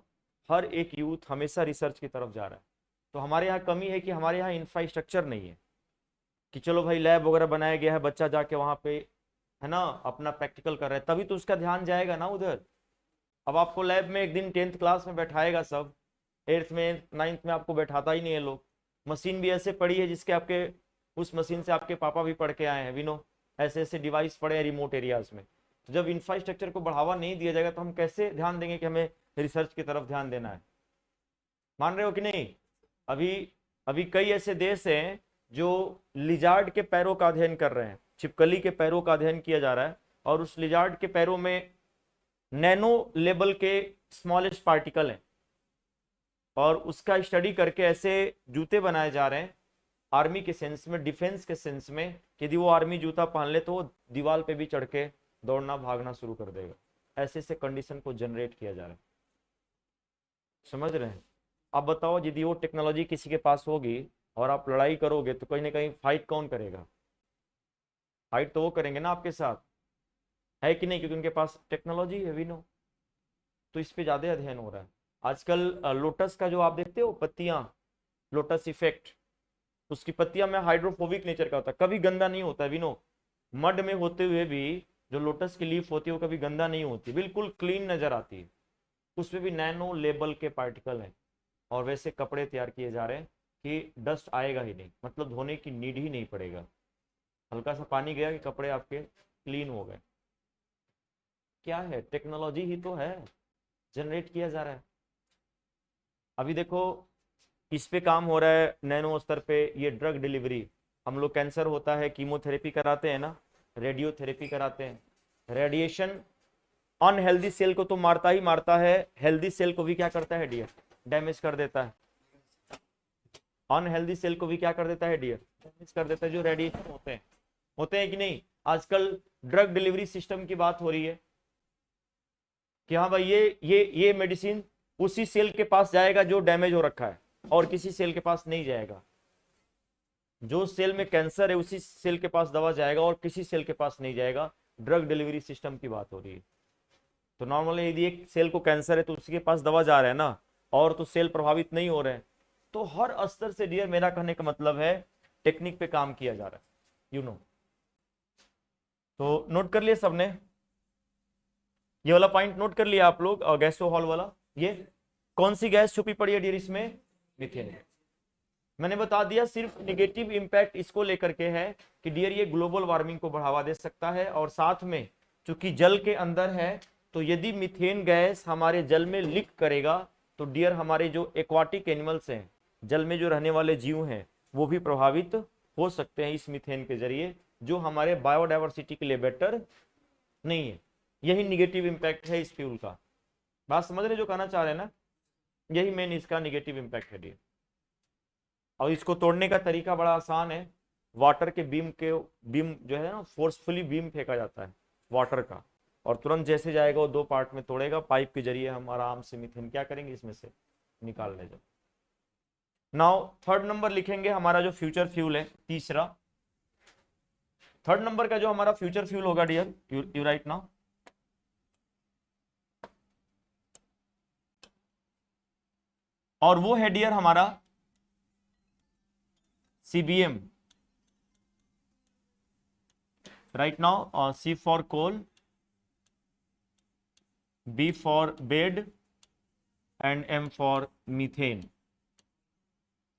हर एक यूथ हमेशा रिसर्च की तरफ जा रहा है। तो हमारे यहाँ कमी है कि हमारे यहाँ इंफ्रास्ट्रक्चर नहीं है कि चलो भाई लैब वगैरह बनाया गया है, बच्चा जाके वहाँ पे है ना अपना प्रैक्टिकल कर रहा है, तभी तो उसका ध्यान जाएगा ना उधर। अब आपको लैब में एक दिन 10th क्लास में बैठाएगा सब, 8th में 9th में आपको बैठाता ही नहीं है लोग। मशीन भी ऐसे पड़ी है जिसके आपके उस मशीन से आपके पापा भी पढ़ के आए हैं, विनो ऐसे ऐसे डिवाइस पड़े हैं रिमोट एरियाज में। तो जब इंफ्रास्ट्रक्चर को बढ़ावा नहीं दिया जाएगा तो हम कैसे ध्यान देंगे कि हमें रिसर्च की तरफ ध्यान देना है। मान रहे हो कि नहीं। अभी अभी कई ऐसे देश हैं जो लिजार्ड के पैरों का अध्ययन कर रहे हैं, छिपकली के पैरों का अध्ययन किया जा रहा है, और उस लिजार्ड के पैरों में नैनो लेवल के स्मॉलेस्ट पार्टिकल हैं, और उसका स्टडी करके ऐसे जूते बनाए जा रहे हैं आर्मी के सेंस में, डिफेंस के सेंस में, यदि वो आर्मी जूता पहन ले तो वो दीवार पे भी चढ़ के दौड़ना भागना शुरू कर देगा। ऐसे ऐसे कंडीशन को जनरेट किया जा रहा है। समझ रहे हैं। आप बताओ यदि वो टेक्नोलॉजी किसी के पास होगी और आप लड़ाई करोगे तो कहीं ना कहीं फाइट कौन करेगा, फाइट तो वो करेंगे ना आपके साथ, है कि नहीं, क्योंकि उनके पास टेक्नोलॉजी है, वी नो। तो इस पे ज्यादा अध्ययन हो रहा है आजकल। लोटस का जो आप देखते हो पत्तियां, लोटस इफेक्ट, उसकी पत्तियां में हाइड्रोफोबिक नेचर का होता है, कभी गंदा नहीं होता है, वी नो। मड में होते हुए भी जो लोटस की लीफ होती है वो कभी गंदा नहीं होती, बिल्कुल क्लीन नजर आती है। उसमें भी नैनो लेवल के पार्टिकल हैं, और वैसे कपड़े तैयार किए जा रहे हैं कि डस्ट आएगा ही नहीं, मतलब धोने की नीड ही नहीं पड़ेगा, हल्का सा पानी गया कि कपड़े आपके क्लीन हो गए। क्या है, टेक्नोलॉजी ही तो है, जनरेट किया जा रहा है। अभी देखो इस पे काम हो रहा है नैनो स्तर पे, ये ड्रग डिलीवरी। हम लोग कैंसर होता है कीमोथेरेपी कराते हैं ना, रेडियोथेरेपी कराते हैं। रेडिएशन अनहेल्दी सेल को तो मारता ही मारता है, हेल्दी सेल को भी क्या करता है डियर, डैमेज कर देता है। अनहेल्दी सेल को भी क्या कर देता है डियर, डैमेज कर देता है। जो रेडिएशन होते हैं कि नहीं। आजकल ड्रग डिलीवरी सिस्टम की बात हो रही है कि हाँ भाई ये मेडिसिन उसी सेल के पास जाएगा जो डैमेज हो रखा है, और किसी सेल के पास नहीं जाएगा। जो सेल में कैंसर है उसी सेल के पास दवा जाएगा और किसी सेल के पास नहीं जाएगा। ड्रग डिलीवरी सिस्टम की बात हो रही है। तो नॉर्मली यदि एक सेल को कैंसर है तो उसके पास दवा जा रहा है ना, और तो सेल प्रभावित नहीं हो रहे हैं। तो हर स्तर से डियर मेरा कहने का मतलब है टेक्निक पे काम किया जा रहा है, यू नो। तो नोट कर लिया सबने, ये वाला पॉइंट नोट कर लिया आप लोग, और गैसो हॉल वाला। ये कौन सी गैस छुपी पड़ी है डियर इसमें? मीथेन। मैंने बता दिया सिर्फ निगेटिव इंपैक्ट इसको लेकर के है कि डियर ये ग्लोबल वार्मिंग को बढ़ावा दे सकता है, और साथ में चूंकि जल के अंदर है तो यदि मीथेन गैस हमारे जल में लीक करेगा तो डियर हमारे जो एक्वाटिक एनिमल्स हैं, जल में जो रहने वाले जीव हैं, वो भी प्रभावित हो सकते हैं इस मीथेन के जरिए, जो हमारे बायोडाइवर्सिटी के लिए बेटर नहीं है। यही निगेटिव इंपैक्ट है इस फ्यूल का। बात समझ रहे जो कहना चाह रहे हैं ना? यही मेन इसका निगेटिव इंपैक्ट है डियर। और इसको तोड़ने का तरीका बड़ा आसान है। वाटर के बीम जो है ना, फोर्सफुली बीम फेंका जाता है वाटर का, और तुरंत जैसे जाएगा वो 2 पार्ट में तोड़ेगा। पाइप के जरिए हम आराम से मीथेन क्या करेंगे, इसमें से निकाल ले। जब नाउ थर्ड नंबर लिखेंगे हमारा जो फ्यूचर फ्यूल है, तीसरा थर्ड नंबर का जो हमारा फ्यूचर फ्यूल होगा डियर, यू राइट नाउ, और वो है डियर हमारा CBM। Right now C for coal, B for bed and M for methane.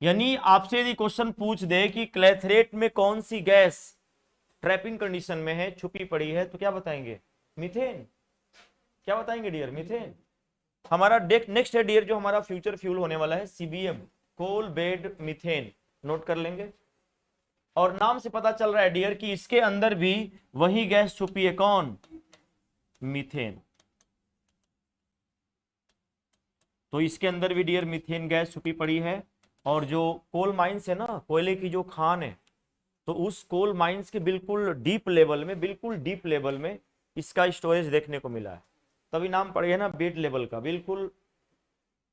यानी आपसे यदि क्वेश्चन पूछ दे कि क्लेथरेट में कौन सी गैस ट्रैपिंग कंडीशन में है, छुपी पड़ी है, तो क्या बताएंगे? मीथेन। क्या बताएंगे डियर? मीथेन। हमारा नेक्स्ट है डियर जो हमारा फ्यूचर फ्यूल होने वाला है, CBM, coal bed methane. Note कर लेंगे। और नाम से पता चल रहा है डियर कि इसके अंदर भी वही गैस छुपी है, कौन? मीथेन। तो इसके अंदर भी डियर मीथेन गैस छुपी पड़ी है। और जो कोल माइंस है ना, कोयले की जो खान है, तो उस कोल माइंस के बिल्कुल डीप लेवल में इसका स्टोरेज देखने को मिला है। तभी नाम पड़ गया ना बेड लेवल का। बिल्कुल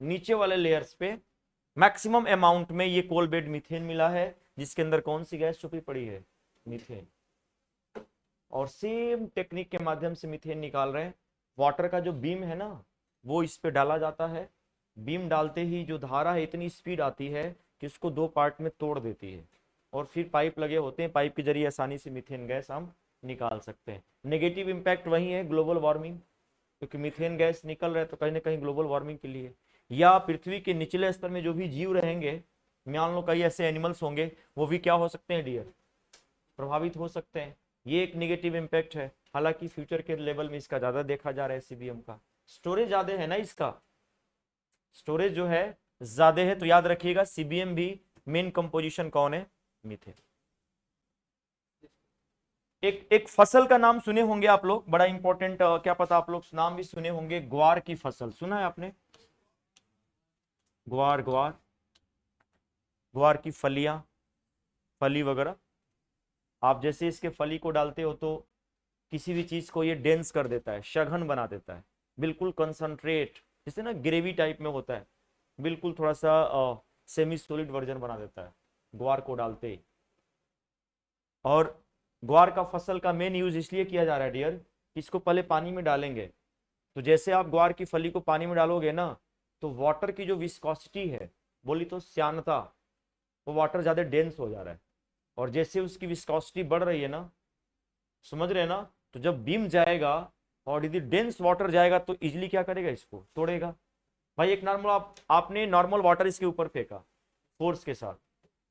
नीचे वाले लेयर्स पे मैक्सिमम अमाउंट में ये कोल बेड मीथेन मिला है, जिसके अंदर कौन सी गैस छुपी पड़ी है? मीथेन। और सेम टेक्निक के माध्यम से मीथेन निकाल रहे हैं। वाटर का जो बीम है ना, वो इस पे डाला जाता है। बीम डालते ही जो धारा है इतनी स्पीड आती है कि उसको 2 पार्ट में तोड़ देती है, और फिर पाइप लगे होते हैं, पाइप के जरिए आसानी से मीथेन गैस हम निकाल सकते हैं। नेगेटिव इंपैक्ट वही है, ग्लोबल वार्मिंग, क्योंकि मीथेन गैस निकल रहा है तो कहीं ना कहीं ग्लोबल वार्मिंग के लिए, या पृथ्वी के निचले स्तर में जो भी जीव रहेंगे, मान लो कई ऐसे एनिमल्स होंगे, वो भी क्या हो सकते हैं डियर? प्रभावित हो सकते हैं। ये एक नेगेटिव इंपैक्ट है। हालांकि फ्यूचर के लेवल में इसका ज्यादा देखा जा रहा है, CBM का स्टोरेज ज्यादा है ना, इसका स्टोरेज जो है ज्यादा है। तो याद रखिएगा CBM भी मेन कंपोजिशन कौन है? मीथेन। एक फसल का नाम सुने होंगे आप लोग, बड़ा इंपॉर्टेंट, क्या पता आप लोग नाम भी सुने होंगे, ग्वार की फसल। सुना है आपने? ग्वार ग्वार की फलियां, फली वगैरह। आप जैसे इसके फली को डालते हो तो किसी भी चीज को ये डेंस कर देता है, सघन बना देता है, बिल्कुल कंसंट्रेट, जैसे ना ग्रेवी टाइप में होता है, बिल्कुल थोड़ा सा सेमी सॉलिड वर्जन बना देता है ग्वार को डालते ही। और ग्वार का फसल का मेन यूज इसलिए किया जा रहा है डियर, इसको पहले पानी में डालेंगे, तो जैसे आप ग्वार की फली को पानी में डालोगे ना, तो वाटर की जो विस्कोसिटी है, बोली तो श्यानता, वो वाटर ज्यादा डेंस हो जा रहा है। और जैसे उसकी विस्कोसिटी बढ़ रही है ना, समझ रहे हैं ना, तो जब बीम जाएगा और यदि डेंस वाटर जाएगा तो इजिली क्या करेगा? इसको तोड़ेगा। भाई एक नॉर्मल आपने नॉर्मल वाटर इसके ऊपर फेंका फोर्स के साथ,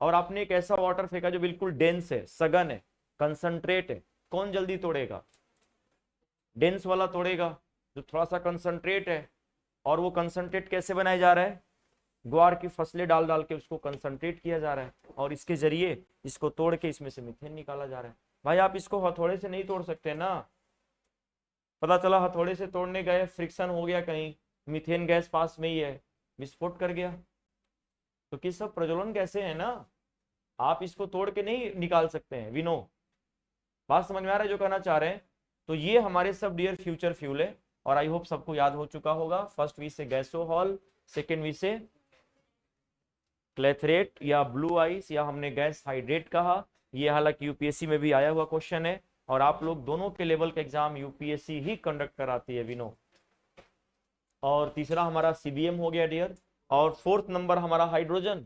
और आपने एक ऐसा वाटर फेंका जो बिल्कुल डेंस है, सघन है, कंसंट्रेट है, कौन जल्दी तोड़ेगा? डेंस वाला तोड़ेगा, जो थोड़ा सा कंसंट्रेट है। और वो कंसंट्रेट कैसे बनाया जा रहा है? ग्वार की फसलें डाल डाल के उसको कंसंट्रेट किया जा रहा है, और इसके जरिए इसको तोड़ के इसमें से मीथेन निकाला जा रहा है। भाई आप इसको हथौड़े से नहीं तोड़ सकते ना। पता चला हथौड़े से तोड़ने गए, फ्रिक्शन हो गया, कहीं मीथेन गैस पास में ही है, विस्फोट कर गया। तो किस सब प्रज्वलन गैसें हैं ना, आप इसको तोड़ के नहीं निकाल सकते हैं। विनो, बात समझ में आ रहा है जो कहना चाह रहे हैं? तो ये हमारे सब डियर फ्यूचर फ्यूल है, और आई होप सबको याद हो चुका होगा। फर्स्ट वी से गैसोहॉल, सेकेंड वी से क्लेथरेट या ब्लू आइस, या हमने गैस हाइड्रेट कहा। ये हालांकि यूपीएससी में भी आया हुआ क्वेश्चन है, और आप लोग दोनों के लेवल का एग्जाम यूपीएससी ही कंडक्ट कराती है विनो। और तीसरा हमारा सीबीएम हो गया डियर, और फोर्थ नंबर हमारा हाइड्रोजन।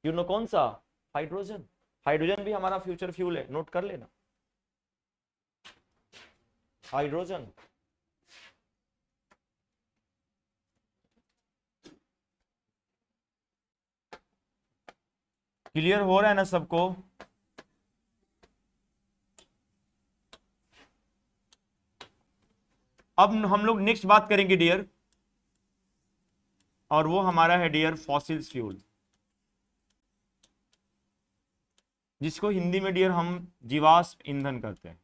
यू नो कौन सा? हाइड्रोजन। हाइड्रोजन भी हमारा फ्यूचर फ्यूल है, नोट कर लेना, हाइड्रोजन। क्लियर हो रहा है ना सबको? अब हम लोग नेक्स्ट बात करेंगे डियर, और वो हमारा है डियर फॉसिल्स फ्यूल, जिसको हिंदी में डियर हम जीवाश्म ईंधन कहते हैं।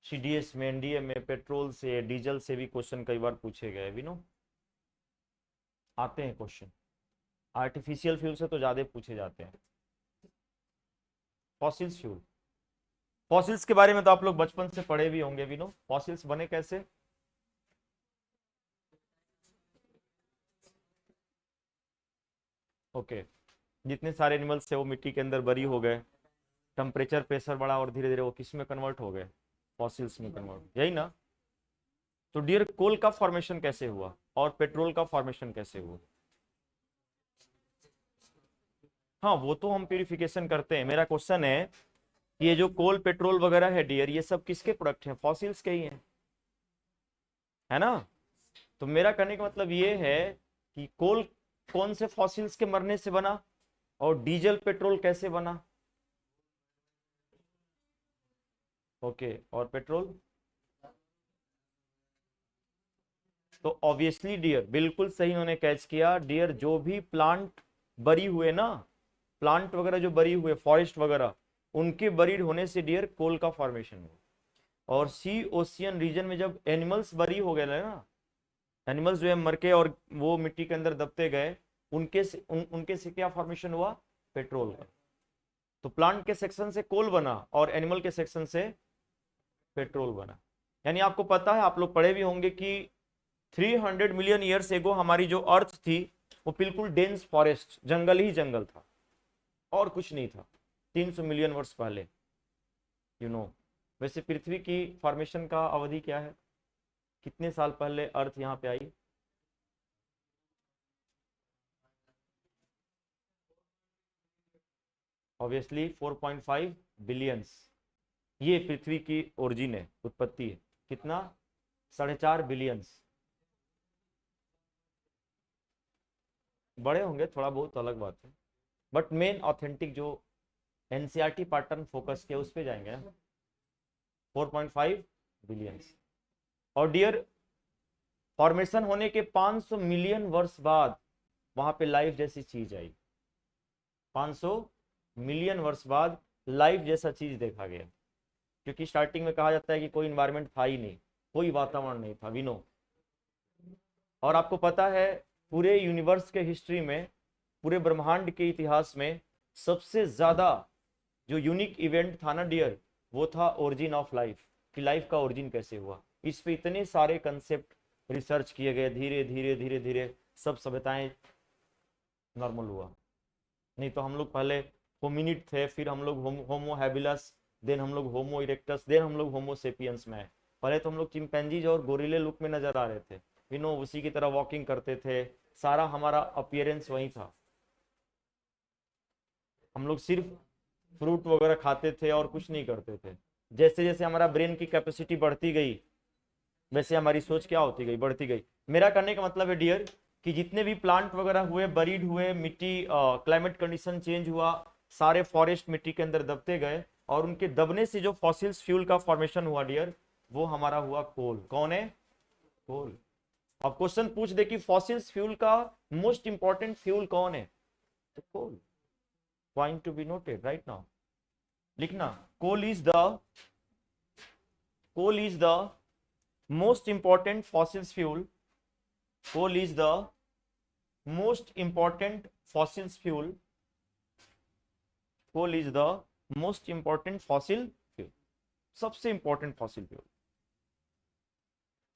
सीडीएस में, एनडीए में पेट्रोल से डीजल से भी क्वेश्चन कई बार पूछे गए विनो, आते हैं क्वेश्चन। आर्टिफिशियल फ्यूल से तो ज्यादा पूछे जाते हैं। फॉसिल्स फ्यूल, फॉसिल्स के बारे में तो आप लोग बचपन से पढ़े भी होंगे विनो। फॉसिल्स बने कैसे? ओके, जितने सारे एनिमल्स थे वो मिट्टी के अंदर बरी हो गए, टेम्परेचर प्रेशर बढ़ा और धीरे धीरे वो किस में कन्वर्ट हो गए? फॉसिल्स में कन्वर्ट, यही ना? तो डियर कोल का फॉर्मेशन कैसे हुआ और पेट्रोल का फॉर्मेशन कैसे हुआ? हाँ वो तो हम प्यूरिफिकेशन करते हैं। मेरा क्वेश्चन है कि ये जो कोल पेट्रोल वगैरह है डियर, ये सब किसके प्रोडक्ट हैं? फॉसिल्स के ही हैं, है ना? तो मेरा कहने का मतलब ये है कि कोल कौन से फॉसिल्स के मरने से बना, और डीजल पेट्रोल कैसे बना? ओके, और पेट्रोल? तो ऑब्वियसली डियर बिल्कुल सही उन्होंने कैच किया डियर, जो भी प्लांट बरी हुए ना, प्लांट वगैरह जो बरी हुए, फॉरेस्ट वगैरह, उनके बरीड होने से डियर कोल का फॉर्मेशन हुआ। और सी ओशियन रीजन में जब एनिमल्स बरी हो गए ना, एनिमल्स जो है मर के और वो मिट्टी के अंदर दबते गए, उनके से क्या फॉर्मेशन हुआ? पेट्रोल का। तो प्लांट के सेक्शन से कोल बना और एनिमल के सेक्शन से पेट्रोल बना। यानी आपको पता है, आप लोग पढ़े भी होंगे कि 300 मिलियन ईयर्स एगो हमारी जो अर्थ थी वो बिल्कुल डेंस फॉरेस्ट, जंगल ही जंगल था और कुछ नहीं था, 300 मिलियन वर्ष पहले। यू नो वैसे पृथ्वी की फॉर्मेशन का अवधि क्या है? कितने साल पहले अर्थ यहाँ पे आई? Obviously 4.5 billions. ये पृथ्वी की ओरिजिन है, उत्पत्ति है। कितना? 4.5 बिलियंस। बड़े होंगे थोड़ा बहुत, अलग बात है, बट मेन ऑथेंटिक जो एनसीईआरटी पैटर्न फोकस किया उस पे जाएंगे ना। 4.5 बिलियंस। और डियर फॉर्मेशन होने के 500 मिलियन वर्ष बाद वहां पे लाइफ जैसी चीज आई। 500 मिलियन वर्ष बाद लाइफ जैसा चीज देखा गया, क्योंकि स्टार्टिंग में कहा जाता है कि कोई इन्वायरमेंट था ही नहीं, कोई वातावरण नहीं था विनो। और आपको पता है पूरे यूनिवर्स के हिस्ट्री में, पूरे ब्रह्मांड के इतिहास में सबसे ज्यादा जो यूनिक इवेंट था ना डियर, वो था ओरिजिन ऑफ लाइफ, कि लाइफ का ओरिजिन कैसे हुआ। इस पे इतने सारे कंसेप्ट रिसर्च किए गए, धीरे धीरे धीरे धीरे सब सभ्यताएं नॉर्मल हुआ। नहीं तो हम लोग पहले होमिनिड थे, फिर हम लोग होमो हैबिलस, देन हम लोग होमो इरेक्टस, देन हम लोग होमो सेपियंस में आए। पहले तो हम लोग चिंपैंजीज और गोरिल्ले लुक में नजर आ रहे थे, यू नो उसी की तरह वॉकिंग करते थे, सारा हमारा अपीयरेंस वही था। हम लोग सिर्फ फ्रूट वगैरह खाते थे और कुछ नहीं करते थे। जैसे जैसे हमारा ब्रेन की कैपेसिटी बढ़ती गई, वैसे हमारी सोच क्या होती गई? बढ़ती गई। मेरा करने का मतलब है डियर कि जितने भी प्लांट वगैरह हुए, बरीड हुए, मिट्टी क्लाइमेट कंडीशन चेंज हुआ, सारे फॉरेस्ट मिट्टी के अंदर दबते गए, और उनके दबने से जो फॉसिल्स फ्यूल का फॉर्मेशन हुआ डियर, वो हमारा हुआ कोल। कौन है? कोल। अब क्वेश्चन पूछ दे कि फॉसिल्स फ्यूल का मोस्ट इंपॉर्टेंट फ्यूल कौन है, तो coal. Point to be noted right now, लिखना, coal is the, coal is the most important fossils fuel, coal is the most important fossils fuel, coal is the most important fossil fuel, सबसे important fossil fuel.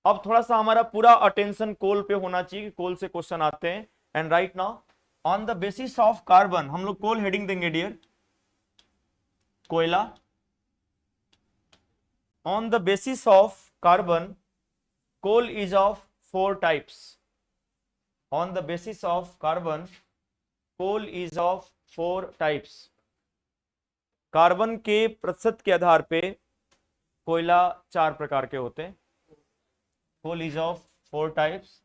अब थोड़ा सा हमारा पूरा attention कोल पे होना चाहिए कि कोल से क्वेश्चन आते हैं। And right now on the basis of carbon, हम लोग कोल हेडिंग देंगे डियर, कोयला। On the basis of carbon coal is of 4 types. On the basis of carbon coal is of 4 types. कार्बन के प्रतिशत के आधार पे कोयला 4 प्रकार के होते हैं। Coal is of 4 types.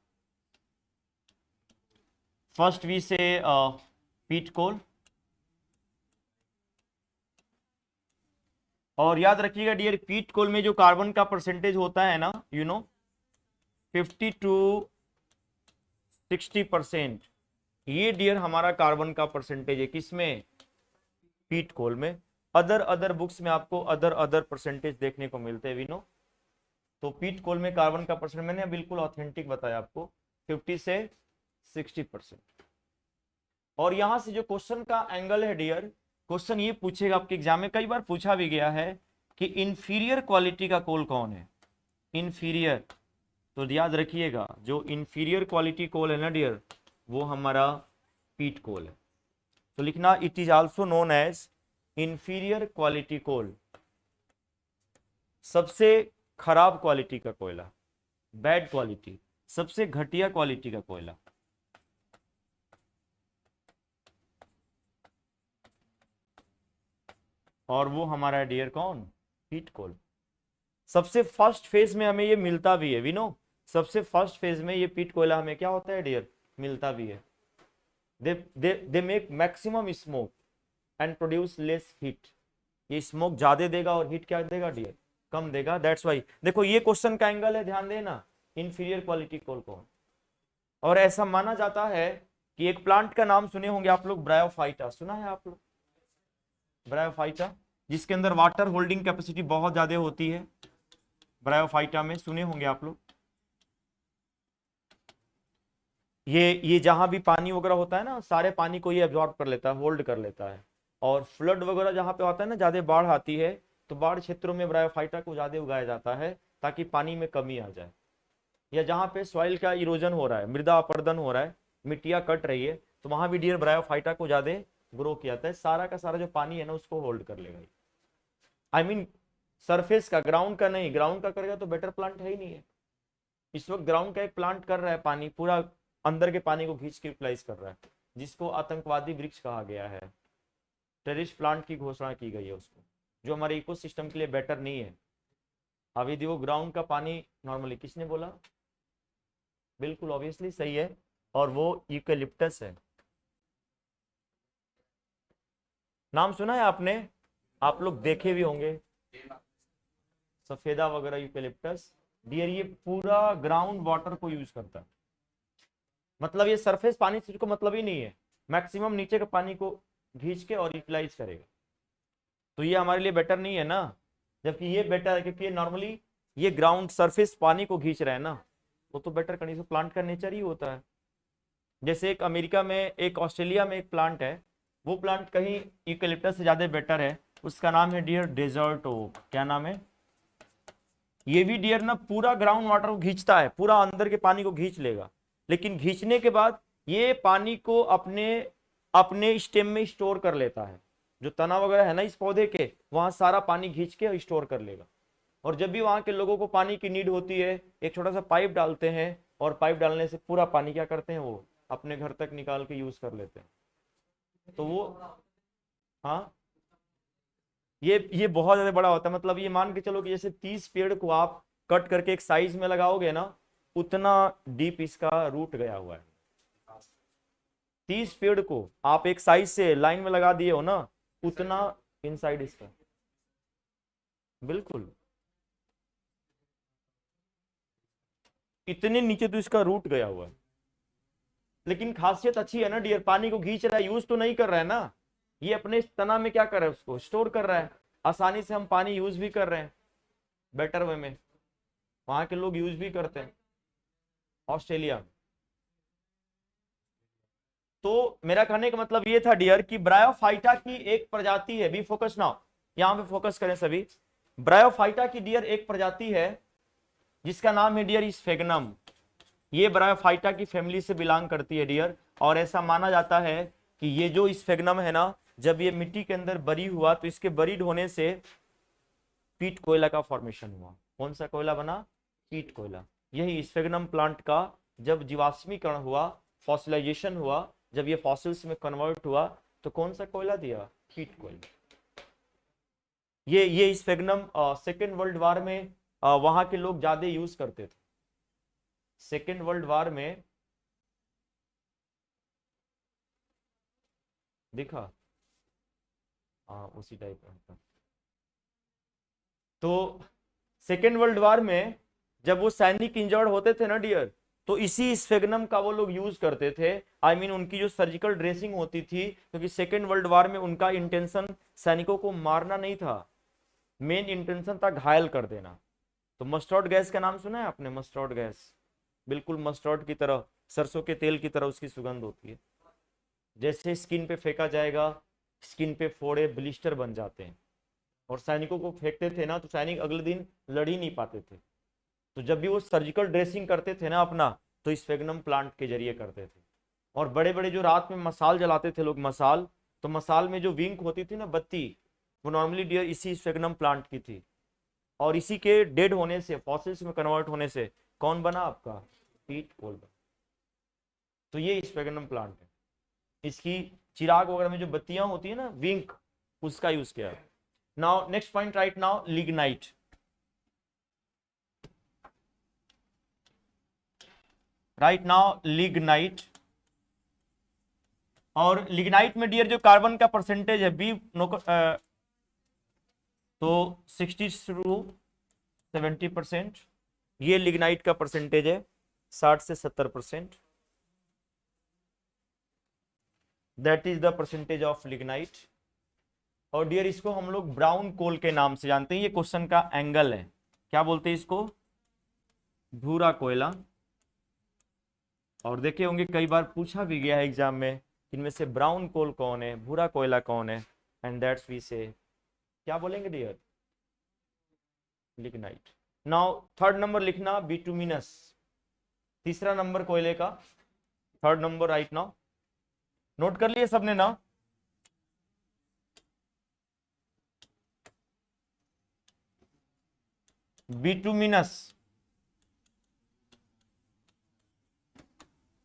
First we say peat कोल। और याद रखिएगा डियर, पीट कोल में जो कार्बन का परसेंटेज होता है ना, 50 to 60%, ये डियर हमारा कार्बन का परसेंटेज है। किसमें? पीट कोल में। अदर बुक्स में आपको अदर परसेंटेज देखने को मिलते हैं विनो। तो पीट कोल में कार्बन का परसेंट मैंने बिल्कुल ऑथेंटिक बताया आपको, 50 से 60%। और यहां से जो क्वेश्चन का एंगल है डियर, क्वेश्चन ये पूछेगा आपके एग्जाम में, कई बार पूछा भी गया है कि इंफीरियर क्वालिटी का कोल कौन है। इंफीरियर, तो याद रखिएगा जो इंफीरियर क्वालिटी कोल है ना डियर, वो हमारा पीट कोल है। तो लिखना, it is also known as inferior quality coal. सबसे खराब क्वालिटी का कोयला, बैड क्वालिटी, सबसे घटिया क्वालिटी का कोयला। और वो हमारा डियर कौन? पीट कोल। सबसे फर्स्ट फेज में हमें ये मिलता भी है विनो, सबसे फर्स्ट फेज में ये पीट कोयला हमें क्या होता है डियर? मिलता भी है। They make maximum smoke and produce less heat. ये स्मोक ज्यादा देगा और हीट क्या देगा डियर? कम देगा। दैट्स वाई देखो ये क्वेश्चन का एंगल है, ध्यान देना, इंफीरियर क्वालिटी कोल कौन। और ऐसा माना जाता है कि एक प्लांट का नाम सुने होंगे आप लोग, ब्रायोफाइटा, सुना है आप लोग? ब्रायोफाइटा, जिसके अंदर वाटर होल्डिंग कैपेसिटी बहुत ज्यादा होती है, ब्रायोफाइटा में सुने होंगे आप लोग। ये जहां भी पानी वगैरह होता है ना, सारे पानी को ये एब्जॉर्ब कर लेता है, होल्ड कर लेता है। और फ्लड वगैरह जहां पे होता है ना, ज्यादा बाढ़ आती है, तो बाढ़ क्षेत्रों में ब्रायोफाइटा को ज्यादा उगाया जाता है ताकि पानी में कमी आ जाए। या जहां पे सॉइल का इरोजन हो रहा है, मृदा अपरदन हो रहा है, मिट्टियां कट रही है, तो वहां भी डियर ब्रायोफाइटा को ज्यादा ग्रो किया जाता है। सारा का सारा जो पानी है ना, उसको होल्ड कर लेगा। आई मीन सरफेस का, ग्राउंड का नहीं। ग्राउंड का करेगा तो बेटर प्लांट है ही नहीं है। इस वक्त ग्राउंड का एक प्लांट कर रहा है, पानी पूरा अंदर के पानी को खींच के यूटिलाइज कर रहा है, जिसको आतंकवादी वृक्ष कहा गया है। टेररिस्ट प्लांट की घोषणा की गई है उसको, जो हमारे इकोसिस्टम के लिए बेटर नहीं है। अभी देखो ग्राउंड का पानी नॉर्मली, किसने बोला? बिल्कुल ऑब्वियसली सही है, और वो यूकेलिप्टस है। नाम सुना है आपने? आप लोग देखे भी होंगे, सफेदा वगैरह, यूकेलिप्टस। डियर ये पूरा ग्राउंड वाटर को यूज करता है, मतलब ये सरफेस पानी से को मतलब ही नहीं है, मैक्सिमम नीचे के पानी को खींच के और यूटिलाइज करेगा। तो ये हमारे लिए बेटर नहीं है ना, जबकि ये बेटर है, क्योंकि ये नॉर्मली ये ग्राउंड सरफेस पानी को खींच रहा है ना, वो तो बेटर कंडीशन। प्लांट का नेचर ही होता है। जैसे एक अमेरिका में, एक ऑस्ट्रेलिया में एक प्लांट है, वो प्लांट कहीं यूकेलिप्टस से ज्यादा बेटर है, उसका नाम है डियर डेजर्ट ओक। क्या नाम है? ये भी डियर ना पूरा ग्राउंड वाटर को खींचता है, पूरा अंदर के पानी को खींच लेगा, लेकिन खींचने के बाद ये पानी को अपने अपने स्टेम में स्टोर कर लेता है। जो तना वगैरह है ना इस पौधे के, वहां सारा पानी खींच के स्टोर कर लेगा। और जब भी वहां के लोगों को पानी की नीड होती है, एक छोटा सा पाइप डालते हैं, और पाइप डालने से पूरा पानी क्या करते हैं, वो अपने घर तक निकाल के यूज कर लेते हैं। तो वो, हाँ, ये बहुत ज्यादा बड़ा होता है। मतलब ये मान के चलो कि जैसे 30 पेड़ को आप कट करके एक साइज में लगाओगे ना, उतना डीप इसका रूट गया हुआ है। 30 पेड़ को आप एक साइज से लाइन में लगा दिए हो ना, उतना इनसाइड इसका, बिल्कुल इतने नीचे तो इसका रूट गया हुआ है। लेकिन खासियत अच्छी है ना डियर, पानी को खींच रहा है, यूज तो नहीं कर रहा है ना, ये अपने तना में क्या कर रहा है, उसको स्टोर कर रहा है। आसानी से हम पानी यूज भी कर रहे हैं बेटर वे में, वहां के लोग यूज भी करते हैं ऑस्ट्रेलिया। तो मेरा कहने का मतलब ये था डियर कि ब्रायोफाइटा की एक प्रजाति है, बी फोकस नाउ, यहां पे फोकस करें सभी। ब्रायोफाइटा की डियर एक प्रजाति है जिसका नाम है डियर स्फेगनम। ये ब्रायोफाइटा की फैमिली से बिलोंग करती है डियर। और ऐसा माना जाता है कि ये जो स्फेग्नम है ना, जब ये मिट्टी के अंदर बरी हुआ तो इसके बरीड होने से पीट कोयला का फॉर्मेशन हुआ। कौन सा कोयला बना? पीट कोयला। यही स्फेग्नम प्लांट का जब जीवाश्मीकरण हुआ, फॉसिलाइजेशन हुआ, जब ये फॉसिल्स में कन्वर्ट हुआ तो कौन सा कोयला दिया? पीट कोयला। ये स्फेग्नम सेकेंड वर्ल्ड वार में वहां के लोग ज्यादा यूज करते थे। सेकेंड वर्ल्ड वार में देखा, हाँ उसी टाइप का। तो सेकेंड वर्ल्ड वार में जब वो सैनिक इंजर्ड होते थे ना डियर, तो इसी स्फेग्नम का वो लोग यूज करते थे। आई मीन उनकी जो सर्जिकल ड्रेसिंग होती थी, क्योंकि सेकेंड वर्ल्ड वार में उनका इंटेंशन सैनिकों को मारना नहीं था, मेन इंटेंशन था घायल कर देना। तो मस्टर्ड गैस का नाम सुना है आपने? मस्टर्ड गैस बिल्कुल मस्टर्ड की तरह, सरसों के तेल की तरह उसकी सुगंध होती है। जैसे स्किन पे फेंका जाएगा, स्किन पे फोड़े ब्लिस्टर बन जाते हैं, और सैनिकों को फेंकते थे ना तो सैनिक अगले दिन लड़ ही नहीं पाते थे। तो जब भी वो सर्जिकल ड्रेसिंग करते थे ना अपना, तो स्फेग्नम प्लांट के जरिए करते थे। और बड़े बड़े जो रात में मसाल जलाते थे लोग, मसाल, तो मसाल में जो विंक होती थी ना, बत्ती, वो नॉर्मली डियर इसी स्फेग्नम प्लांट की थी। और इसी के डेड होने से, फॉसिल्स में कन्वर्ट होने से कौन बना आपका? पीट कोल बना। तो ये स्फेग्नम प्लांट है। इसकी चिराग वगैरह में जो बत्तियां होती है ना, विंक, उसका यूज किया। Now next point right now, lignite. Right now lignite. और लिग्नाइट में डियर जो कार्बन का परसेंटेज है बी तो 60 to 70%, ये लिग्नाइट का परसेंटेज है, 60 से 70%। That is the percentage of lignite. और डियर इसको हम लोग ब्राउन कोल के नाम से जानते हैं। ये क्वेश्चन का एंगल है, क्या बोलते हैं इसको? भूरा कोयला। और देखे होंगे कई बार पूछा भी गया है एग्जाम में, इनमें से ब्राउन कोल कौन है, भूरा कोयला कौन है, एंड दैट्स वी से, क्या बोलेंगे dear? Lignite. Now third number लिखना, बिटुमिनस। तीसरा नंबर कोयले का, third number right now. Note कर लिए सबने ना? बिटुमिनस।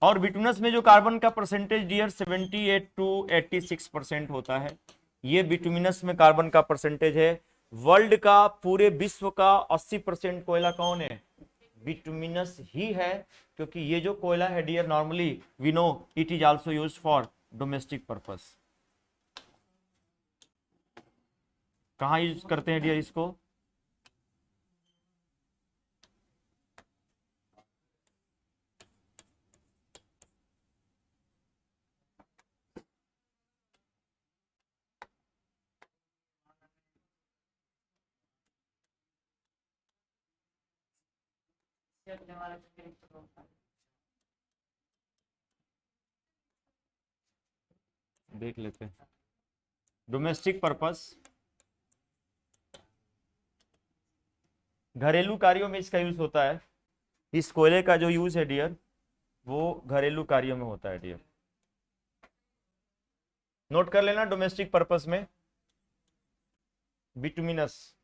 और बिटुमिनस में जो कार्बन का परसेंटेज डियर 78 to 86% होता है। ये बिटुमिनस में कार्बन का परसेंटेज है। वर्ल्ड का, पूरे विश्व का 80% कोयला कौन है? बिटुमिनस ही है। क्योंकि ये जो कोयला है dear, normally we know it is also used for domestic purpose. कहाँ यूज करते हैं डियर इसको? देख लेते हैं। डोमेस्टिक पर्पस, घरेलू कार्यों में इसका यूज होता है। इस कोयले का जो यूज है डियर, वो घरेलू कार्यों में होता है डियर। नोट कर लेना, डोमेस्टिक पर्पस में बिटुमिनस,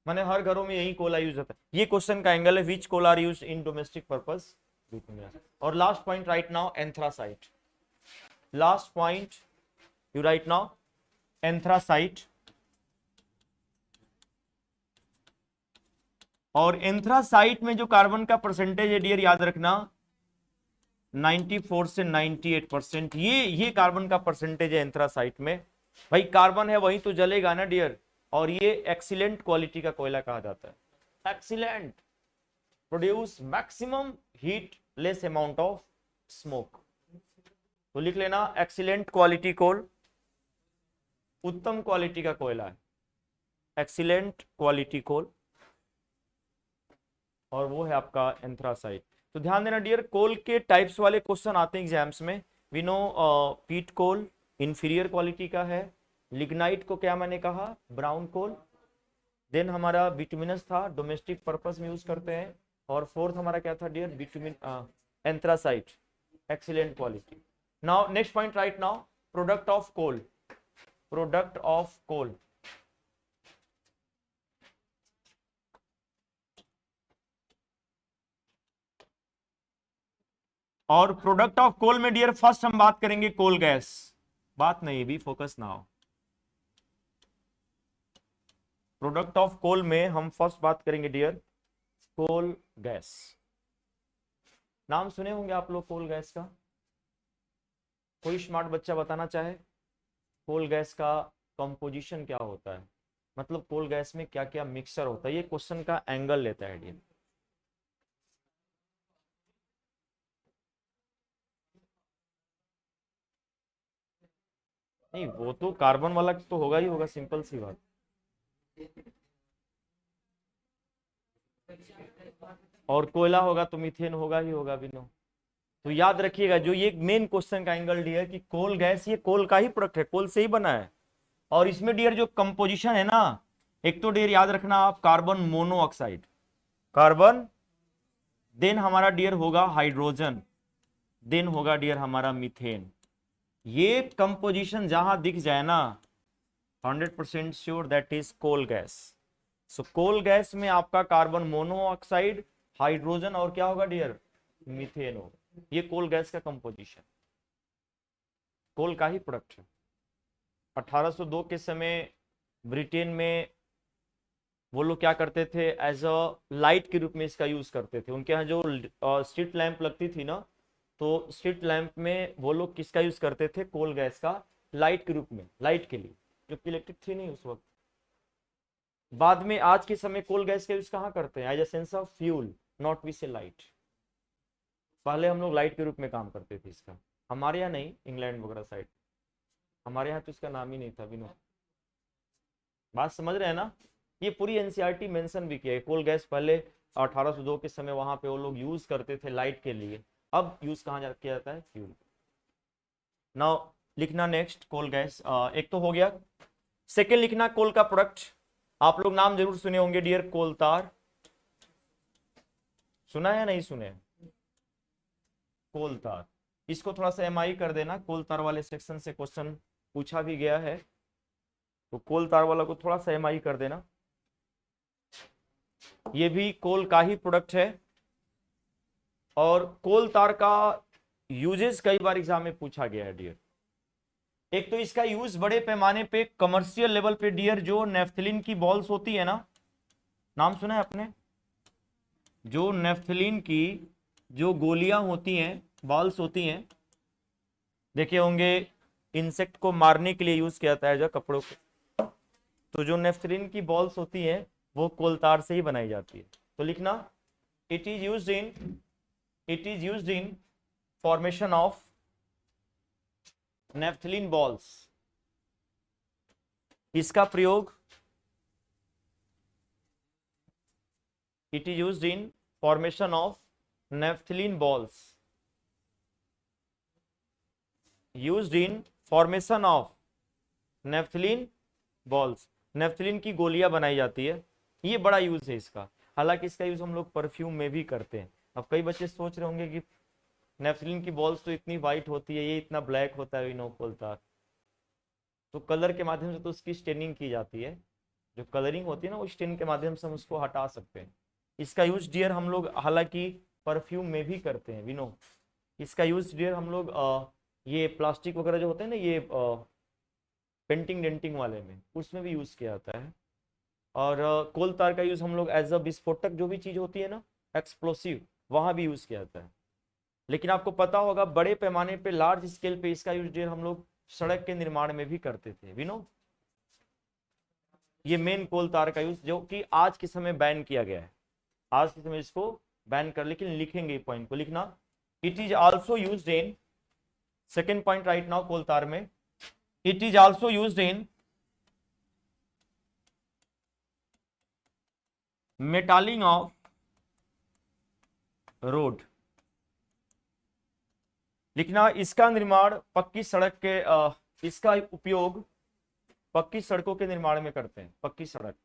माने हर घरों में यही कोला यूज होता है। ये क्वेश्चन का एंगल है, which coals are used in domestic purpose? Bituminous. और last point right now, anthracite. Last point you right now, anthracite. और एंथ्रासाइट में जो कार्बन का परसेंटेज है डियर, याद रखना 94 से 98%। ये कार्बन का परसेंटेज है एंथ्रासाइट में। भाई कार्बन है वही तो जलेगा ना डियर। और ये एक्सीलेंट क्वालिटी का कोयला कहा जाता है। Excellent, produce maximum heat, less amount of smoke. तो लिख लेना, एक्सीलेंट क्वालिटी कोल, उत्तम क्वालिटी का कोयला है एक्सीलेंट क्वालिटी कोल, और वो है आपका एंथ्रासाइट। तो ध्यान देना डियर, कोल के टाइप्स वाले क्वेश्चन आते हैं एग्जाम्स में। वी नो पीट कोल इंफीरियर क्वालिटी का है, लिग्नाइट को क्या मैंने कहा? Brown coal. देन हमारा बिटुमिनस था, डोमेस्टिक पर्पस में यूज करते हैं। और फोर्थ हमारा क्या था dear? Bitumen anthracite, excellent quality. Now next point right now, product of coal, product of coal. और प्रोडक्ट ऑफ कोल में डियर फर्स्ट हम बात करेंगे कोल गैस, बात नहीं भी फोकस ना हो। प्रोडक्ट ऑफ कोल में हम फर्स्ट बात करेंगे डियर कोल गैस। नाम सुने होंगे आप लोग कोल गैस का, कोई स्मार्ट बच्चा बताना चाहे कोल गैस का कंपोजिशन क्या होता है, मतलब कोल गैस में क्या क्या मिक्सचर होता है, ये क्वेश्चन का एंगल लेता है डियर। नहीं वो तो कार्बन वाला तो होगा ही होगा, सिंपल सी बात। और कोयला होगा तो मीथेन होगा ही होगा बिनो। तो याद रखिएगा जो ये मेन क्वेश्चन का एंगल डियर कि कोल गैस ये कोल का ही प्रोडक्ट है, कोल से ही बना है। और इसमें डियर जो कंपोजिशन है ना, एक तो डियर याद रखना आप कार्बन मोनोऑक्साइड, कार्बन, देन हमारा डियर होगा हाइड्रोजन, देन होगा डियर हमारा मीथेन। ये कंपोजिशन जहां दिख जाए ना 100% sure that is coal gas. So coal gas में आपका कार्बन मोनोऑक्साइड, हाइड्रोजन और क्या होगा डियर, मीथेन होगा। ये कोल गैस का कंपोजिशन, कोल का ही प्रोडक्ट है। 1802 के समय ब्रिटेन में वो लोग क्या करते थे, एज अ लाइट के रूप में इसका यूज करते थे। उनके यहाँ जो स्ट्रीट लैंप लगती थी ना, तो स्ट्रीट लैंप में वो लोग किसका यूज करते थे, कोल गैस का, लाइट के रूप में, लाइट के लिए, जबकि इलेक्ट्रिक थी नहीं उस वक्त। बाद में आज के समय कोल गैस का यूज कहाँ करते हैं, as a sense of fuel, not we say light. पहले हम लोग लाइट के रूप में काम करते थे इसका, हमारे यहाँ नहीं, इंग्लैंड वगैरह साइड, हमारे यहाँ तो इसका नाम ही नहीं था बिनो। बात समझ रहे हैं ना। ये पूरी एनसीईआरटी मेंशन भी किया है, कोल गैस पहले 1802 के समय वहां पे वो लोग यूज करते थे लाइट के लिए, अब यूज कहाँ किया जाता है, फ्यूल। नाउ लिखना नेक्स्ट कोल गैस, एक तो हो गया। सेकेंड लिखना कोल का प्रोडक्ट, आप लोग नाम जरूर सुने होंगे डियर, कोल तार, सुना है या नहीं सुने, कोल तार। इसको थोड़ा सा एमआई कर देना, कोल तार वाले सेक्शन से क्वेश्चन पूछा भी गया है, तो कोल तार वाला को थोड़ा सा एमआई कर देना। ये भी कोल का ही प्रोडक्ट है। और कोल तार का यूजेस कई बार एग्जाम में पूछा गया है डियर। एक तो इसका यूज बड़े पैमाने पे कमर्शियल लेवल पे डियर, जो नेफ्थलीन की बॉल्स होती है ना, नाम सुना है आपने, जो नेफ्थलीन की जो गोलियां होती हैं, बॉल्स होती हैं, देखे होंगे, इंसेक्ट को मारने के लिए यूज किया जाता है जो कपड़ों को, तो जो नेफ्थलीन की बॉल्स होती हैं वो कोल तार से ही बनाई जाती है। तो लिखना it is used in formation of naphthalene balls. इसका प्रयोग, it is used in formation of naphthalene balls, used in formation of naphthalene balls, naphthalene की गोलियां बनाई जाती है। ये बड़ा यूज है इसका, हालांकि इसका यूज हम लोग परफ्यूम में भी करते हैं। अब कई बच्चे सोच रहे होंगे कि नेफ्थलीन की बॉल्स तो इतनी वाइट होती है, ये इतना ब्लैक होता है, नो कोल तार, तो कलर के माध्यम से तो उसकी स्टेनिंग की जाती है, जो कलरिंग होती है ना, वो स्टेन के माध्यम से हम उसको हटा सकते हैं। इसका यूज डियर हम लोग हालांकि परफ्यूम में भी करते हैं विनो। इसका यूज डियर हम लोग ये प्लास्टिक वगैरह जो होते हैं ना, ये पेंटिंग डेंटिंग वाले में, उसमें भी यूज किया जाता है। और कोल तार का यूज हम लोग एज अ विस्फोटक जो भी चीज होती है ना, एक्सप्लोसिव, वहां भी यूज किया जाता है। लेकिन आपको पता होगा बड़े पैमाने पे, लार्ज स्केल पे इसका यूज हम लोग सड़क के निर्माण में भी करते थे विनो। ये मेन कोल तार का यूज जो कि आज के समय बैन किया गया है, आज के समय इसको बैन कर, लेकिन लिखेंगे पॉइंट को, लिखना it is also used in, second point right now coal tar में, it is also used in metalling of road. लिखना इसका निर्माण पक्की सड़क के, इसका उपयोग पक्की सड़कों के निर्माण में करते हैं, पक्की सड़क।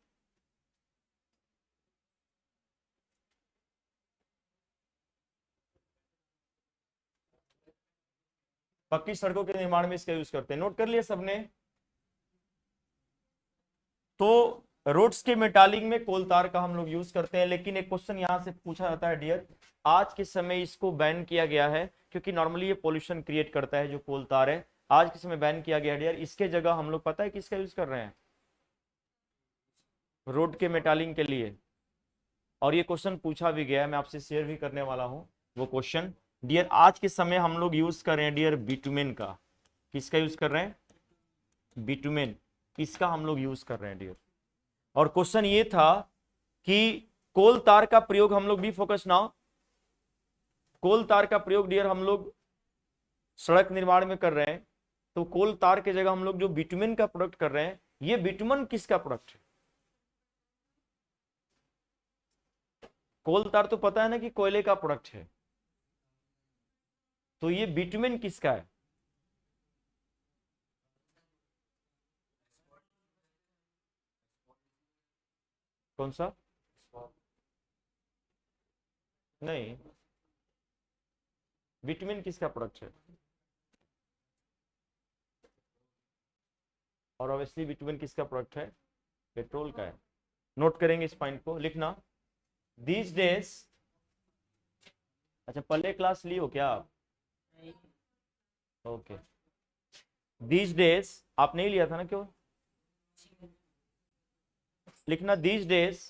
पक्की सड़कों के निर्माण में इसका यूज करते हैं। नोट कर लिया सबने? तो रोड्स के मेटालिंग में कोल तार का हम लोग यूज करते हैं, लेकिन एक क्वेश्चन यहां से पूछा जाता है डियर, आज के समय इसको बैन किया गया है क्योंकि नॉर्मली ये पोल्यूशन क्रिएट करता है जो कोल तार है, आज के समय बैन किया गया है डियर। इसके जगह हम लोग पता है किसका यूज कर रहे हैं? रोड के मेटालिंग के लिए। और ये क्वेश्चन पूछा भी गया है, मैं आपसे शेयर भी करने वाला हूं वो क्वेश्चन डियर। आज के समय हम लोग यूज कर रहे हैं डियर बिटुमेन का। किसका यूज कर रहे हैं? बिटुमेन, इसका हम लोग यूज कर रहे हैं डियर। और क्वेश्चन ये था कि कोल तार का प्रयोग हम लोग भी फोकस नाउ, कोल तार का प्रयोग डियर हम लोग सड़क निर्माण में कर रहे हैं, तो कोल तार के जगह हम लोग जो बिटुमेन का प्रोडक्ट कर रहे हैं, ये बिटुमेन किसका प्रोडक्ट है? कोल तार तो पता है ना कि कोयले का प्रोडक्ट है, तो ये बिटुमेन किसका है? कौन सा? नहीं, बिटुमेन किसका प्रोडक्ट है? और ऑब्वियसली बिटुमेन किसका प्रोडक्ट है? पेट्रोल का है। नोट करेंगे इस पॉइंट को, लिखना दीज डेज। अच्छा, पहले क्लास ली हो क्या आप? ओके, दीज डेज आप नहीं लिया था ना? क्यों लिखना these days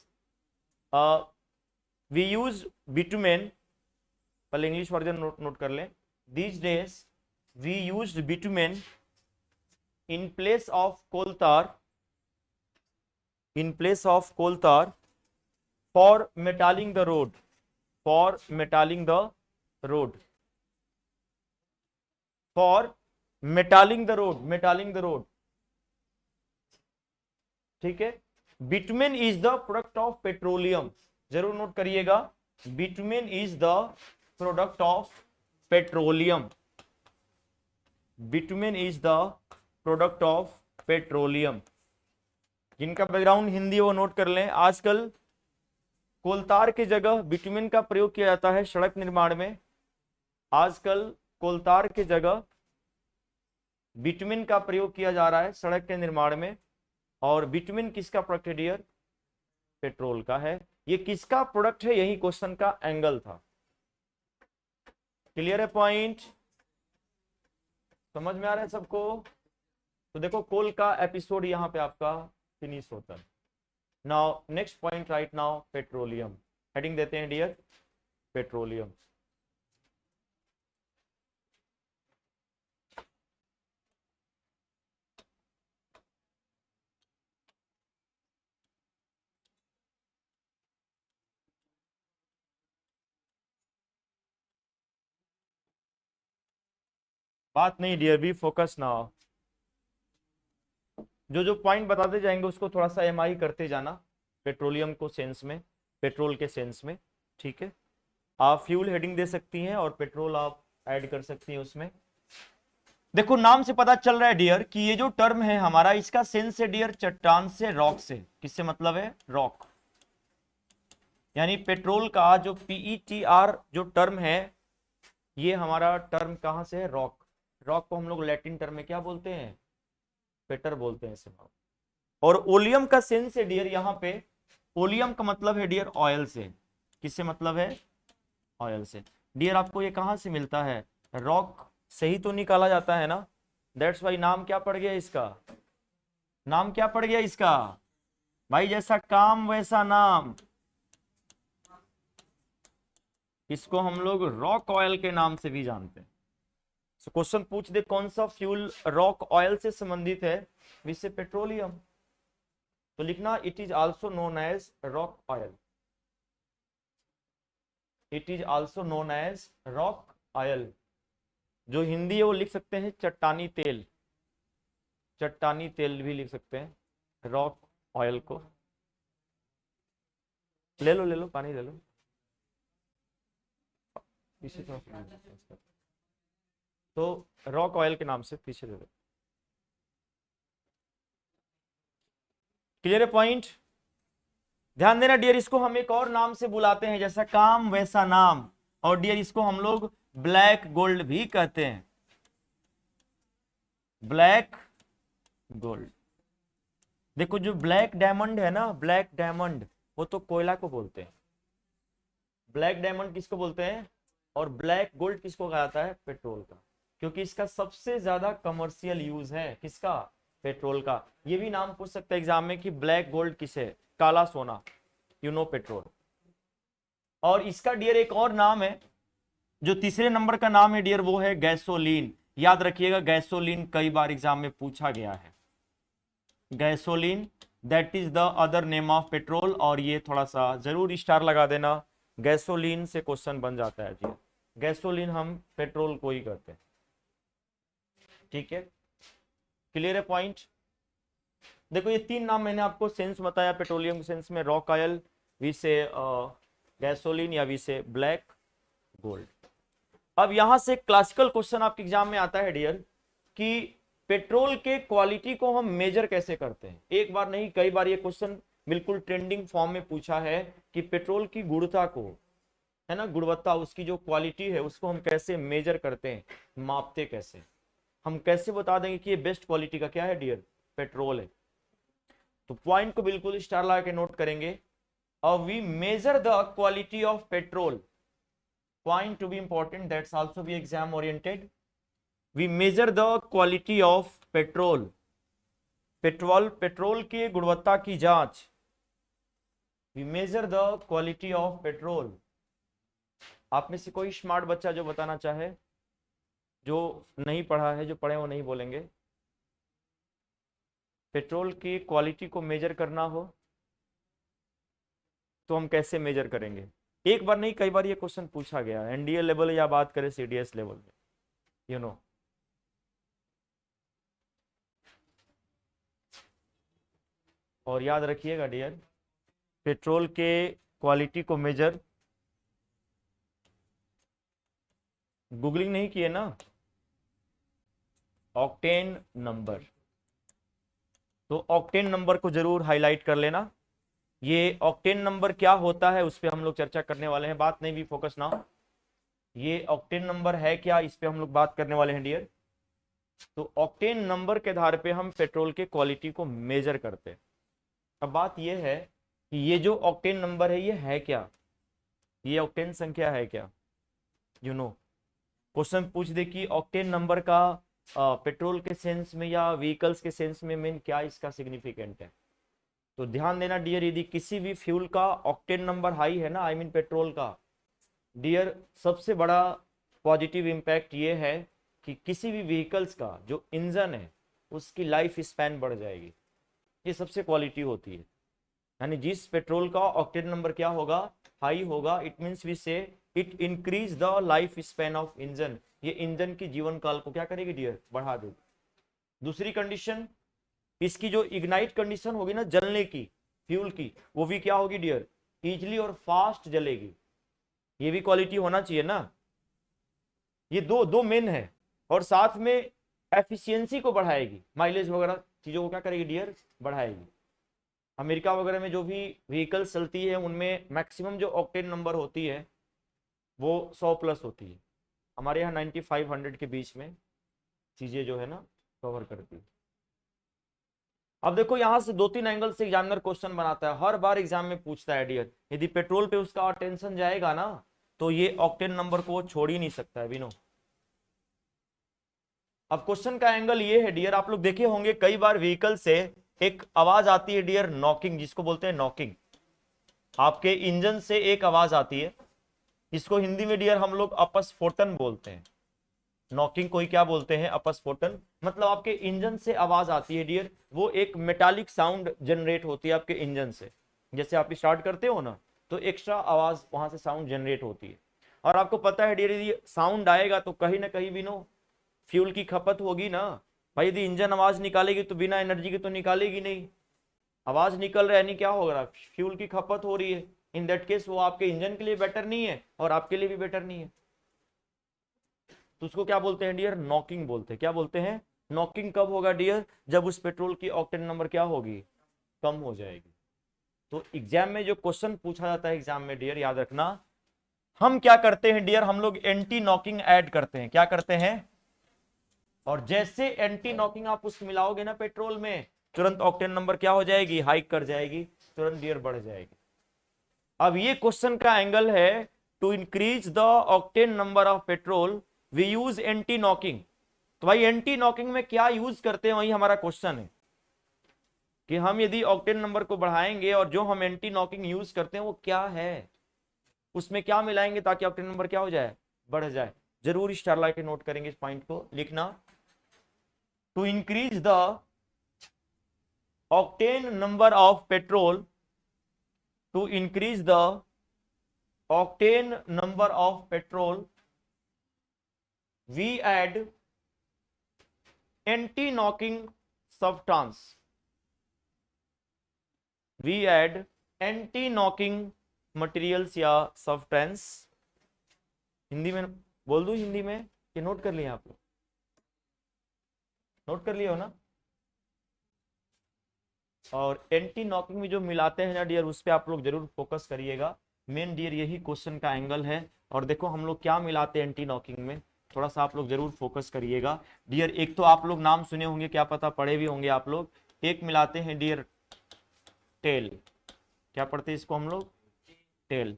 we use bitumen, पहले इंग्लिश वर्जन नोट कर लें। These days we use bitumen in place of coal tar, in place of coal tar for metalling the road, for metalling the road, for metalling the road, metalling the road, ठीक है। Bitumen is the product of petroleum, जरूर note करिएगा, bitumen is the product of petroleum, bitumen is the product of petroleum. जिनका background Hindi वो note कर लें। आजकल कोलतार की जगह बिटुमेन का प्रयोग किया जाता है सड़क निर्माण में, आजकल कोलतार की जगह बिटुमेन का प्रयोग किया जा रहा है सड़क के निर्माण में। और बिटुमेन किसका प्रोडक्ट है डियर? पेट्रोल का है। ये किसका प्रोडक्ट है, यही क्वेश्चन का एंगल था। क्लियर है पॉइंट? समझ में आ रहा है सबको? तो देखो कोल का एपिसोड यहां पे आपका फिनिश होता है। Now next point right now, petroleum. Heading देते हैं डियर, पेट्रोलियम। बात नहीं डियर, बी फोकस नाउ। जो जो पॉइंट बताते जाएंगे उसको थोड़ा सा एमआई करते जाना, पेट्रोलियम को सेंस में, पेट्रोल के सेंस में, ठीक है। आप फ्यूल हेडिंग दे सकती हैं और पेट्रोल आप ऐड कर सकती हैं उसमें। देखो नाम से पता चल रहा है डियर कि ये जो टर्म है हमारा, इसका सेंस है डियर चट्टान से, रॉक से। किससे मतलब है? रॉक। यानी पेट्रोल का जो PETR जो टर्म है, ये हमारा टर्म कहां से है? रॉक। रॉक को हम लोग लैटिन टर्म में क्या बोलते हैं? पेटर बोलते हैं इसे। और ओलियम का सेंस है डियर यहाँ पे, ओलियम का मतलब है डियर ऑयल से। किससे मतलब है? ऑयल से। डियर आपको ये कहां से मिलता है? रॉक से ही तो निकाला जाता है ना। दैट्स वाई नाम क्या पड़ गया इसका? नाम क्या पड़ गया इसका भाई? जैसा काम वैसा नाम। इसको हम लोग रॉक ऑयल के नाम से भी जानते हैं। तो क्वेश्चन पूछ दे कौन सा फ्यूल रॉक ऑयल से संबंधित है, विसे पेट्रोलियम, तो लिखना it is also known as rock oil, it is also known as rock oil. जो हिंदी है वो लिख सकते हैं चट्टानी तेल, चट्टानी तेल भी लिख सकते हैं रॉक ऑयल को। ले लो पानी ले लो। तो रॉक ऑयल के नाम से पीछे दे दो। क्लियर है पॉइंट? ध्यान देना डियर, इसको हम एक और नाम से बुलाते हैं, जैसा काम वैसा नाम। और डियर इसको हम लोग ब्लैक गोल्ड भी कहते हैं। Black gold. देखो जो ब्लैक डायमंड है ना, ब्लैक डायमंड, वो तो कोयला को बोलते हैं। ब्लैक डायमंड किसको बोलते हैं, और ब्लैक गोल्ड किसको कहा जाता है, पेट्रोल का, क्योंकि इसका सबसे ज्यादा कमर्शियल यूज है, किसका, पेट्रोल का। ये भी नाम पूछ सकते हैं एग्जाम में कि ब्लैक गोल्ड किसे, काला सोना, पेट्रोल। और इसका डियर एक और नाम है, जो तीसरे नंबर का नाम है डियर, वो है गैसोलीन। याद रखिएगा, गैसोलीन कई बार एग्जाम में पूछा गया है। Gasoline that is the other name of petrol, और ये थोड़ा सा जरूर स्टार लगा देना, गैसोलीन से क्वेश्चन बन जाता है जी। गैसोलीन हम पेट्रोल को ही कहते हैं, ठीक है, क्लियर है पॉइंट। देखो ये तीन नाम मैंने आपको सेंस बताया, पेट्रोलियम सेंस में रॉक ऑयल, वी से गैसोलीन, या वी से ब्लैक गोल्ड। अब यहां से क्लासिकल क्वेश्चन आपके एग्जाम में आता है डियर, कि पेट्रोल के क्वालिटी को हम मेजर कैसे करते हैं। एक बार नहीं, कई बार ये क्वेश्चन बिल्कुल ट्रेंडिंग फॉर्म में पूछा है कि पेट्रोल की गुणवत्ता को, है ना, गुणवत्ता, उसकी जो क्वालिटी है उसको हम कैसे मेजर करते हैं, मापते कैसे, हम कैसे बता देंगे कि ये बेस्ट क्वालिटी का क्या है डियर, पेट्रोल है। तो पॉइंट को बिल्कुल स्टार लगा के नोट करेंगे। We measure the quality of petrol, point to be important, that's also be exam oriented. We measure the quality of petrol, petrol की गुणवत्ता की जांच। We measure the quality of petrol। आप में से कोई स्मार्ट बच्चा जो बताना चाहे, जो नहीं पढ़ा है, जो पढ़े वो नहीं बोलेंगे, पेट्रोल की क्वालिटी को मेजर करना हो तो हम कैसे मेजर करेंगे। एक बार नहीं, कई बार ये क्वेश्चन पूछा गया, एनडीए लेवल या बात करें सीडीएस लेवल में, यू नो। और याद रखिएगा डियर, पेट्रोल के क्वालिटी को मेजर, गूगलिंग नहीं किए ना, ऑक्टेन नंबर, तो ऑक्टेन नंबर को जरूर हाईलाइट कर लेना। ये ऑक्टेन नंबर क्या होता है उस पर हम लोग चर्चा करने वाले हैं, बात नहीं भी फोकस ना, ये ऑक्टेन नंबर है क्या, इस पे हम लोग बात करने वाले हैं डियर। तो ऑक्टेन नंबर के आधार पे हम पेट्रोल के क्वालिटी को मेजर करते हैं। अब बात ये है कि ये जो ऑक्टेन नंबर है ये है क्या, ये ऑक्टेन संख्या है क्या, यू नो। क्वेश्चन पूछ दे कि ऑक्टेन नंबर का पेट्रोल के सेंस में या व्हीकल्स के सेंस में मीन क्या इसका सिग्निफिकेंट है। तो ध्यान देना डियर, यदि किसी भी फ्यूल का ऑक्टेन नंबर हाई है ना, आई मीन पेट्रोल का, डियर सबसे बड़ा पॉजिटिव इंपैक्ट ये है कि किसी भी व्हीकल्स का जो इंजन है उसकी लाइफ स्पैन बढ़ जाएगी। ये सबसे क्वालिटी होती है, यानी जिस पेट्रोल का ऑक्टेन नंबर क्या होगा, हाई होगा, इट मींस वी से it increase the life span of engine. ये इंजन की जीवन काल को क्या करेगी डियर, बढ़ा देगी। दूसरी कंडीशन, इसकी जो इग्नाइट कंडीशन होगी ना जलने की, फ्यूल की, वो भी क्या होगी डियर, इजली और फास्ट जलेगी। ये भी क्वालिटी होना चाहिए ना, ये दो दो मेन है। और साथ में एफिशिएंसी को बढ़ाएगी, माइलेज वगैरह चीजों को क्या करेगी डियर, बढ़ाएगी। अमेरिका वगैरह में जो भी व्हीकल चलती है उनमें मैक्सिमम जो ऑक्टेन नंबर होती है वो 100 प्लस होती है। हमारे यहाँ 9500 के बीच में चीजें जो है ना कवर करती है। अब देखो यहां से दो तीन एंगल से एग्जामिनर क्वेश्चन बनाता है, हर बार एग्जाम में पूछता है डियर, यदि पेट्रोल पे उसका अटेंशन जाएगा ना तो ये ऑक्टेन नंबर को छोड़ ही नहीं सकता है विनो। अब क्वेश्चन का एंगल ये है डियर, आप लोग देखे होंगे कई बार व्हीकल से एक आवाज आती है डियर, नॉकिंग, जिसको बोलते हैं नॉकिंग। आपके इंजन से एक आवाज आती है, इसको हिंदी में डियर हम लोग अपस्फोटन बोलते हैं। नॉकिंग को ही क्या बोलते हैं, अपस्फोटन। मतलब आपके इंजन से आवाज आती है डियर, वो एक मेटालिक साउंड जनरेट होती है आपके इंजन से। जैसे आप स्टार्ट करते हो ना तो एक्स्ट्रा आवाज वहां से साउंड जनरेट होती है। और आपको पता है डियर, यदि साउंड आएगा तो कहीं ना कहीं भी नो फ्यूल की खपत होगी ना भाई। यदि इंजन आवाज निकालेगी तो बिना एनर्जी के तो निकालेगी नहीं, आवाज निकल रहा है, यानी क्या हो रहा है, फ्यूल की खपत हो रही है। इन दैट केस वो आपके इंजन के लिए बेटर नहीं है और आपके लिए भी बेटर नहीं है। तो उसको क्या बोलते हैं डियर, नॉकिंग बोलते हैं। क्या बोलते हैं, नॉकिंग कब होगा डियर, जब उस पेट्रोल की ऑक्टेन नंबर क्या होगी, कम हो जाएगी। तो एग्जाम में जो क्वेश्चन पूछा जाता है एग्जाम में डियर, याद रखना, हम क्या करते हैं डियर, हम लोग एंटी नॉकिंग ऐड करते हैं। क्या करते हैं, और जैसे एंटी नॉकिंग आप उसको मिलाओगे ना पेट्रोल में, तुरंत ऑक्टेन नंबर क्या हो जाएगी, हाइक कर जाएगी, तुरंत डियर बढ़ जाएगी। अब ये क्वेश्चन का एंगल है, to increase the octane number of petrol we use anti knocking. तो भाई एंटी नॉकिंग में क्या यूज करते हैं, वही हमारा क्वेश्चन है कि हम यदि ऑक्टेन नंबर को बढ़ाएंगे और जो हम एंटी नॉकिंग यूज करते हैं वो क्या है, उसमें क्या मिलाएंगे ताकि ऑक्टेन नंबर क्या हो जाए, बढ़ जाए। जरूर स्टार ला के नोट करेंगे, इस पॉइंट को लिखना। To increase the octane number of petrol, to increase the octane number of petrol we add anti knocking substance, we add anti knocking materials या substance। हिंदी में बोल दूं, हिंदी में कि नोट कर लिए आप लोग, नोट कर लिए हो ना। और एंटी नॉकिंग में जो मिलाते हैं ना डियर, उस पर आप लोग जरूर फोकस करिएगा। मेन डियर यही क्वेश्चन का एंगल है। और देखो हम लोग क्या मिलाते हैं एंटी नॉकिंग में, थोड़ा सा आप लोग जरूर फोकस करिएगा डियर। एक तो आप लोग नाम सुने होंगे, क्या पता पढ़े भी होंगे आप लोग, एक मिलाते हैं डियर टेल। क्या पढ़ते हैं इसको हम लोग, टेल।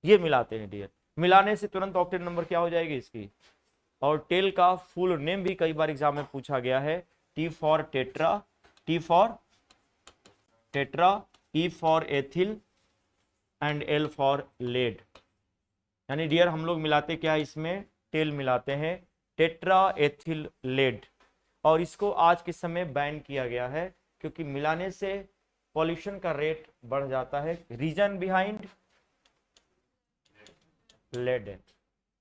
ये मिलाते हैं डियर, मिलाने से तुरंत ऑक्टेन नंबर क्या हो जाएगी इसकी। और टेल का फुल नेम भी कई बार एग्जाम में पूछा गया है, T for tetra, T for tetra, E for ethyl and L for lead. यानी डियर हम लोग मिलाते क्या है इसमें, टेल मिलाते हैं, टेट्रा एथिल लेड। और इसको आज के समय बैन किया गया है क्योंकि मिलाने से पॉल्यूशन का रेट बढ़ जाता है। रीजन बिहाइंड लेड है,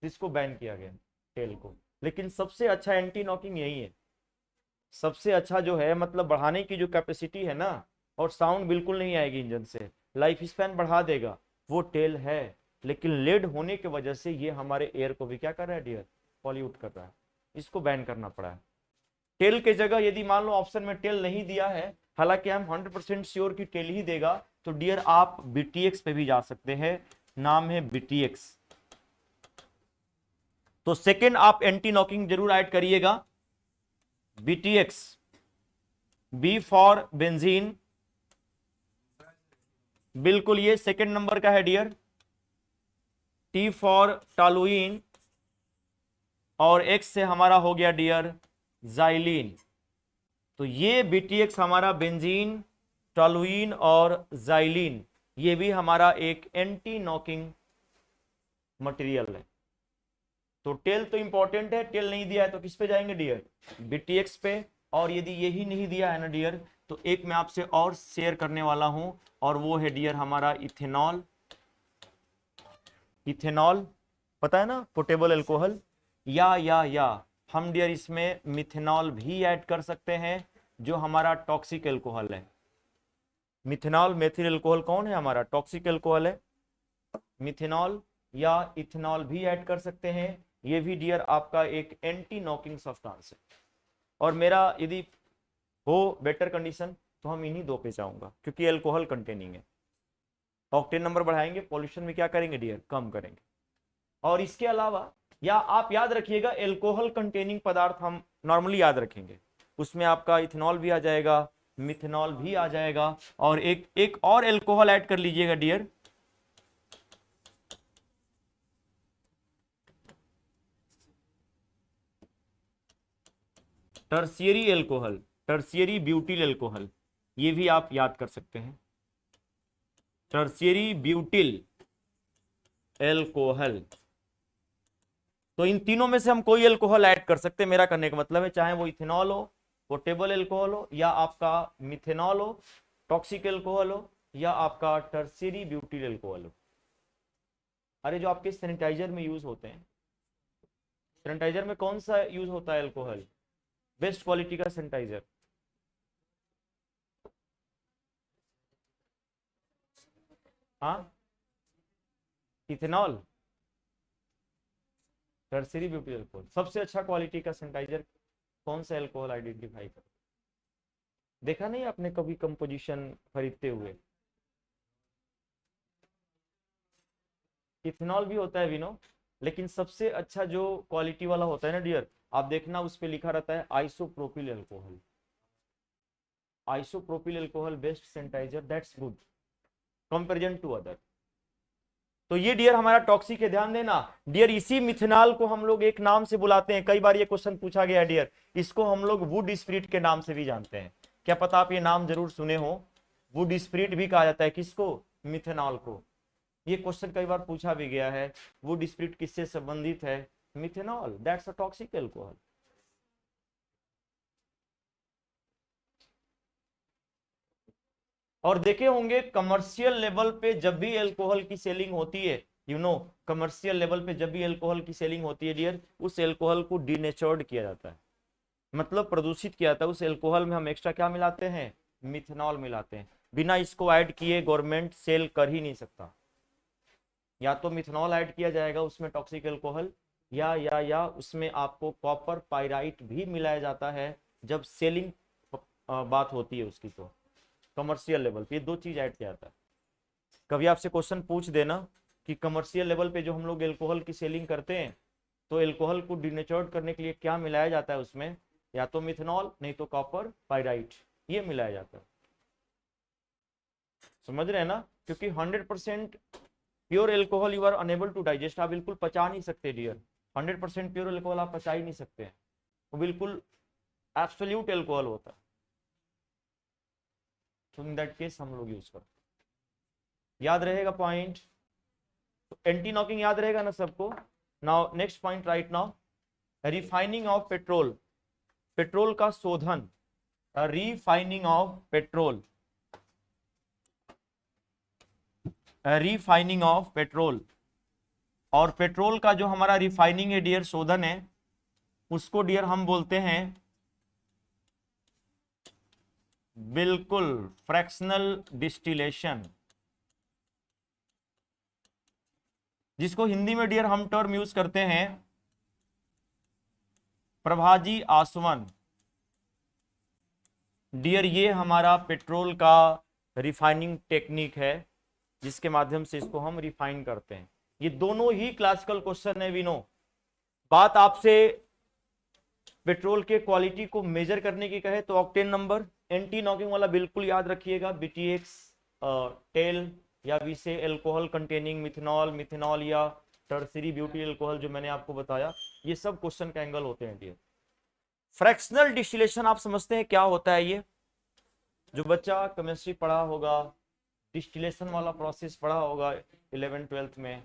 इसको बैन किया गया टेल को। लेकिन सबसे अच्छा एंटी नॉकिंग यही है, सबसे अच्छा जो है, मतलब बढ़ाने की जो कैपेसिटी है ना, और साउंड बिल्कुल नहीं आएगी इंजन से, लाइफ स्पैन बढ़ा देगा, वो टेल है। लेकिन लेड होने की वजह से ये हमारे एयर को भी क्या कर रहा है डियर, पॉल्यूट कर रहा है, इसको बैन करना पड़ा है। टेल के जगह यदि मान लो ऑप्शन में टेल नहीं दिया है, हालांकि हम 100% श्योर कि टेल ही देगा, तो डियर आप बीटीएक्स पे भी जा सकते हैं, नाम है बीटीएक्स। तो सेकेंड आप एंटी नॉकिंग जरूर ऐड करिएगा, बीटीएक्स, बी फॉर बेंजीन, बिल्कुल ये सेकंड नंबर का है डियर। टी फॉर टॉलुइन, और एक्स से हमारा हो गया डियर जाइलिन। तो ये बीटीएक्स हमारा बेंजीन, टॉलुइन और जाइलिन, ये भी हमारा एक एंटी नॉकिंग मटेरियल है। तो टेल तो इंपॉर्टेंट है, टेल नहीं दिया है तो किस पे जाएंगे डियर, बीटीएक्स पे। और यदि यही नहीं दिया है ना डियर, तो एक मैं आपसे और शेयर करने वाला हूं, और वो है डियर हमारा इथेनॉल। इथेनॉल पता है ना, पोर्टेबल अल्कोहल। या हम डियर इसमें मिथेनॉल भी ऐड कर सकते हैं, जो हमारा टॉक्सिक अल्कोहल है। मिथेनॉल मेथिल अल्कोहल कौन है, हमारा टॉक्सिक अल्कोहल है। मिथेनॉल या इथेनॉल भी ऐड कर सकते हैं, ये भी डियर आपका एक एंटी नॉकिंग सब्सटेंस है। और मेरा यदि हो बेटर कंडीशन तो हम इन्हीं दो पे जाऊंगा, क्योंकि अल्कोहल कंटेनिंग है। ऑक्टेन नंबर बढ़ाएंगे, पॉल्यूशन में क्या करेंगे डियर, कम करेंगे। और इसके अलावा या आप याद रखिएगा, अल्कोहल कंटेनिंग पदार्थ हम नॉर्मली याद रखेंगे, उसमें आपका इथेनॉल भी आ जाएगा, मिथेनॉल भी आ जाएगा, और एक और अल्कोहल ऐड कर लीजिएगा dear, tertiary alcohol, tertiary butyl alcohol, ये भी आप याद कर सकते हैं, टर्शियरी ब्यूटिल अल्कोहल। तो इन तीनों में से हम कोई अल्कोहल ऐड कर सकते हैं, मेरा करने का मतलब है, चाहे वो इथेनॉल हो, पोर्टेबल अल्कोहल हो, या आपका मिथेनॉल हो, टॉक्सिक अल्कोहल हो, या आपका टर्शियरी ब्यूटिल अल्कोहल हो। अरे जो आपके सैनिटाइजर में यूज होते हैं, सैनिटाइजर में कौन सा यूज होता है अल्कोहल, बेस्ट क्वालिटी का सैनिटाइजर, हाँ इथेनॉल, टर्शियरी ब्यूटिल अल्कोहल। सबसे अच्छा क्वालिटी का सैनिटाइजर कौन सा अल्कोहल आइडेंटिफाई कर, देखा नहीं आपने कभी कंपोजिशन खरीदते हुए, इथेनॉल भी होता है विनो, लेकिन सबसे अच्छा जो क्वालिटी वाला होता है ना डियर, आप देखना उस पे लिखा रहता है isopropyl alcohol, isopropyl alcohol best sanitiser, that's good comparison to other. तो ये डियर हमारा टॉक्सिक है, ध्यान देना डियर। इसी मिथेनॉल को हम लोग एक नाम से बुलाते हैं, कई बार ये क्वेश्चन पूछा गया डियर, इसको हम लोग वुड स्पिरिट के नाम से भी जानते हैं। क्या पता आप ये नाम जरूर सुने हो, वुड स्पिरिट भी कहा जाता है किसको, मिथेनॉल को। ये क्वेश्चन कई बार पूछा भी गया है, वुड स्पिरिट किससे संबंधित है, methanol, that's a toxic alcohol. और देखे होंगे कमर्शियल लेवल पे जब भी एल्कोहल की सेलिंग होती है, कमर्शियल लेवल पे जब भी एल्कोहल की सेलिंग होती है डियर, उस एल्कोहल को डीनेचर्ड किया जाता है, मतलब प्रदूषित किया जाता है। उस एल्कोहल में हम एक्स्ट्रा क्या मिलाते हैं, मिथेनॉल मिलाते हैं। बिना इसको ऐड किए गवर्नमेंट सेल कर ही नहीं सकता। या तो मिथेनॉल ऐड किया जाएगा उसमें टॉक्सिक एल्कोहल, या उसमें आपको कॉपर पाइराइट भी मिलाया जाता है जब सेलिंग बात होती है उसकी। तो कमर्शियल लेवल पे ये दो चीज ऐड किया जाता है। कभी आपसे क्वेश्चन पूछ देना कि कमर्शियल लेवल पे जो हम लोग एल्कोहल की सेलिंग करते हैं, तो एल्कोहल को डिनेचर्ड करने के लिए क्या मिलाया जाता है उसमें, या तो मिथेनॉल नहीं तो कॉपर पाइराइट, ये मिलाया जाता है। समझ रहे हैं ना, क्योंकि 100% pure alcohol you are unable to digest, आप बिल्कुल पचा नहीं सकते डियर। 100% प्योर एल्कोहल आप पचा ही नहीं सकते हैं, वो बिल्कुल एब्सोल्यूट एल्कोहल होता है। तो इन दैट केस हम लोग यूज करते हैं। याद रहेगा पॉइंट, तो एंटी नॉकिंग याद रहेगा ना सबको। Now next point right now, refining of petrol, petrol का शोधन, refining of petrol, refining of petrol. और पेट्रोल का जो हमारा रिफाइनिंग है डियर, शोधन है, उसको डियर हम बोलते हैं बिल्कुल फ्रैक्शनल डिस्टिलेशन, जिसको हिंदी में डियर हम टर्म यूज करते हैं प्रभाजी आसवन। डियर ये हमारा पेट्रोल का रिफाइनिंग टेक्निक है, जिसके माध्यम से इसको हम रिफाइन करते हैं। ये दोनों ही क्लासिकल क्वेश्चन है विनो। बात आपसे पेट्रोल के क्वालिटी को मेजर करने की कहे तो ऑक्टेन नंबर, एंटी नॉकिंग वाला बिल्कुल याद रखिएगा, बीटीएक्स, टेल, या vice alcohol containing methanol, methanol या टर्सरी ब्यूटी एल्कोहल जो मैंने आपको बताया, ये सब क्वेश्चन का एंगल होते हैं डियर। फ्रैक्शनल डिस्टिलेशन आप समझते हैं क्या होता है? ये जो बच्चा केमिस्ट्री पढ़ा होगा, डिस्टिलेशन वाला प्रोसेस पढ़ा होगा 11th 12th में,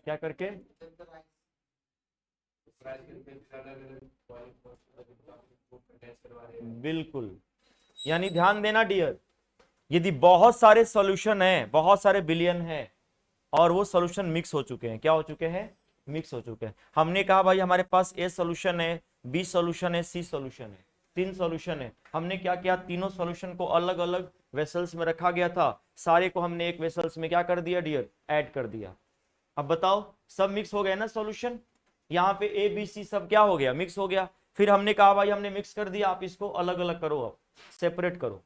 क्या करके, बिल्कुल। यानी ध्यान देना डियर, यदि बहुत सारे सॉल्यूशन है, बहुत सारे बिलियन है, और वो सॉल्यूशन मिक्स हो चुके हैं, क्या हो चुके हैं, मिक्स हो चुके हैं। हमने कहा भाई हमारे पास ए सॉल्यूशन है, बी सॉल्यूशन है, सी सॉल्यूशन है, 3 सॉल्यूशन है। हमने क्या किया, तीनों सॉल्यूशन को अलग अलग वेसल्स में रखा गया था, सारे को हमने एक वेसल्स में क्या कर दिया डियर, ऐड कर दिया। अब बताओ सब मिक्स हो गया ना सॉल्यूशन, यहाँ पे ए बी सी सब क्या हो गया, मिक्स हो गया। फिर हमने कहा भाई हमने मिक्स कर दिया, आप इसको अलग अलग करो, अब सेपरेट करो,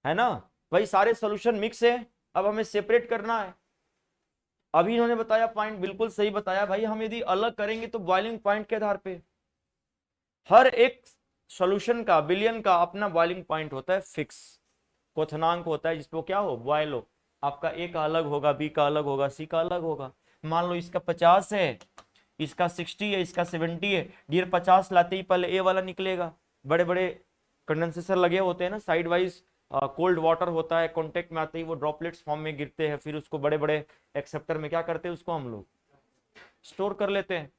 है ना। भाई सारे सॉल्यूशन मिक्स है, अब हमें सेपरेट करना है। अभी इन्होंने बताया पॉइंट बिल्कुल सही बताया, भाई हम यदि अलग करेंगे तो बॉइलिंग पॉइंट के आधार पे, हर एक सॉल्यूशन का, बिलियन का अपना बॉइलिंग पॉइंट होता है, फिक्स क्वथनांक होता है जिसपे क्या हो, बॉयल हो। आपका ए का अलग होगा, बी का अलग होगा, सी का अलग होगा। मान लो इसका 50 है, इसका 60 है, इसका 70 है डियर। 50 लाते ही पहले ए वाला निकलेगा, बड़े बड़े कंडेंसेटर लगे होते हैं ना साइड वाइज, कोल्ड वाटर होता है, कांटेक्ट में आते ही वो ड्रॉपलेट्स फॉर्म में गिरते हैं, फिर उसको बड़े बड़े एक्सेप्टर में क्या करते हैं, उसको हम लोग स्टोर कर लेते हैं।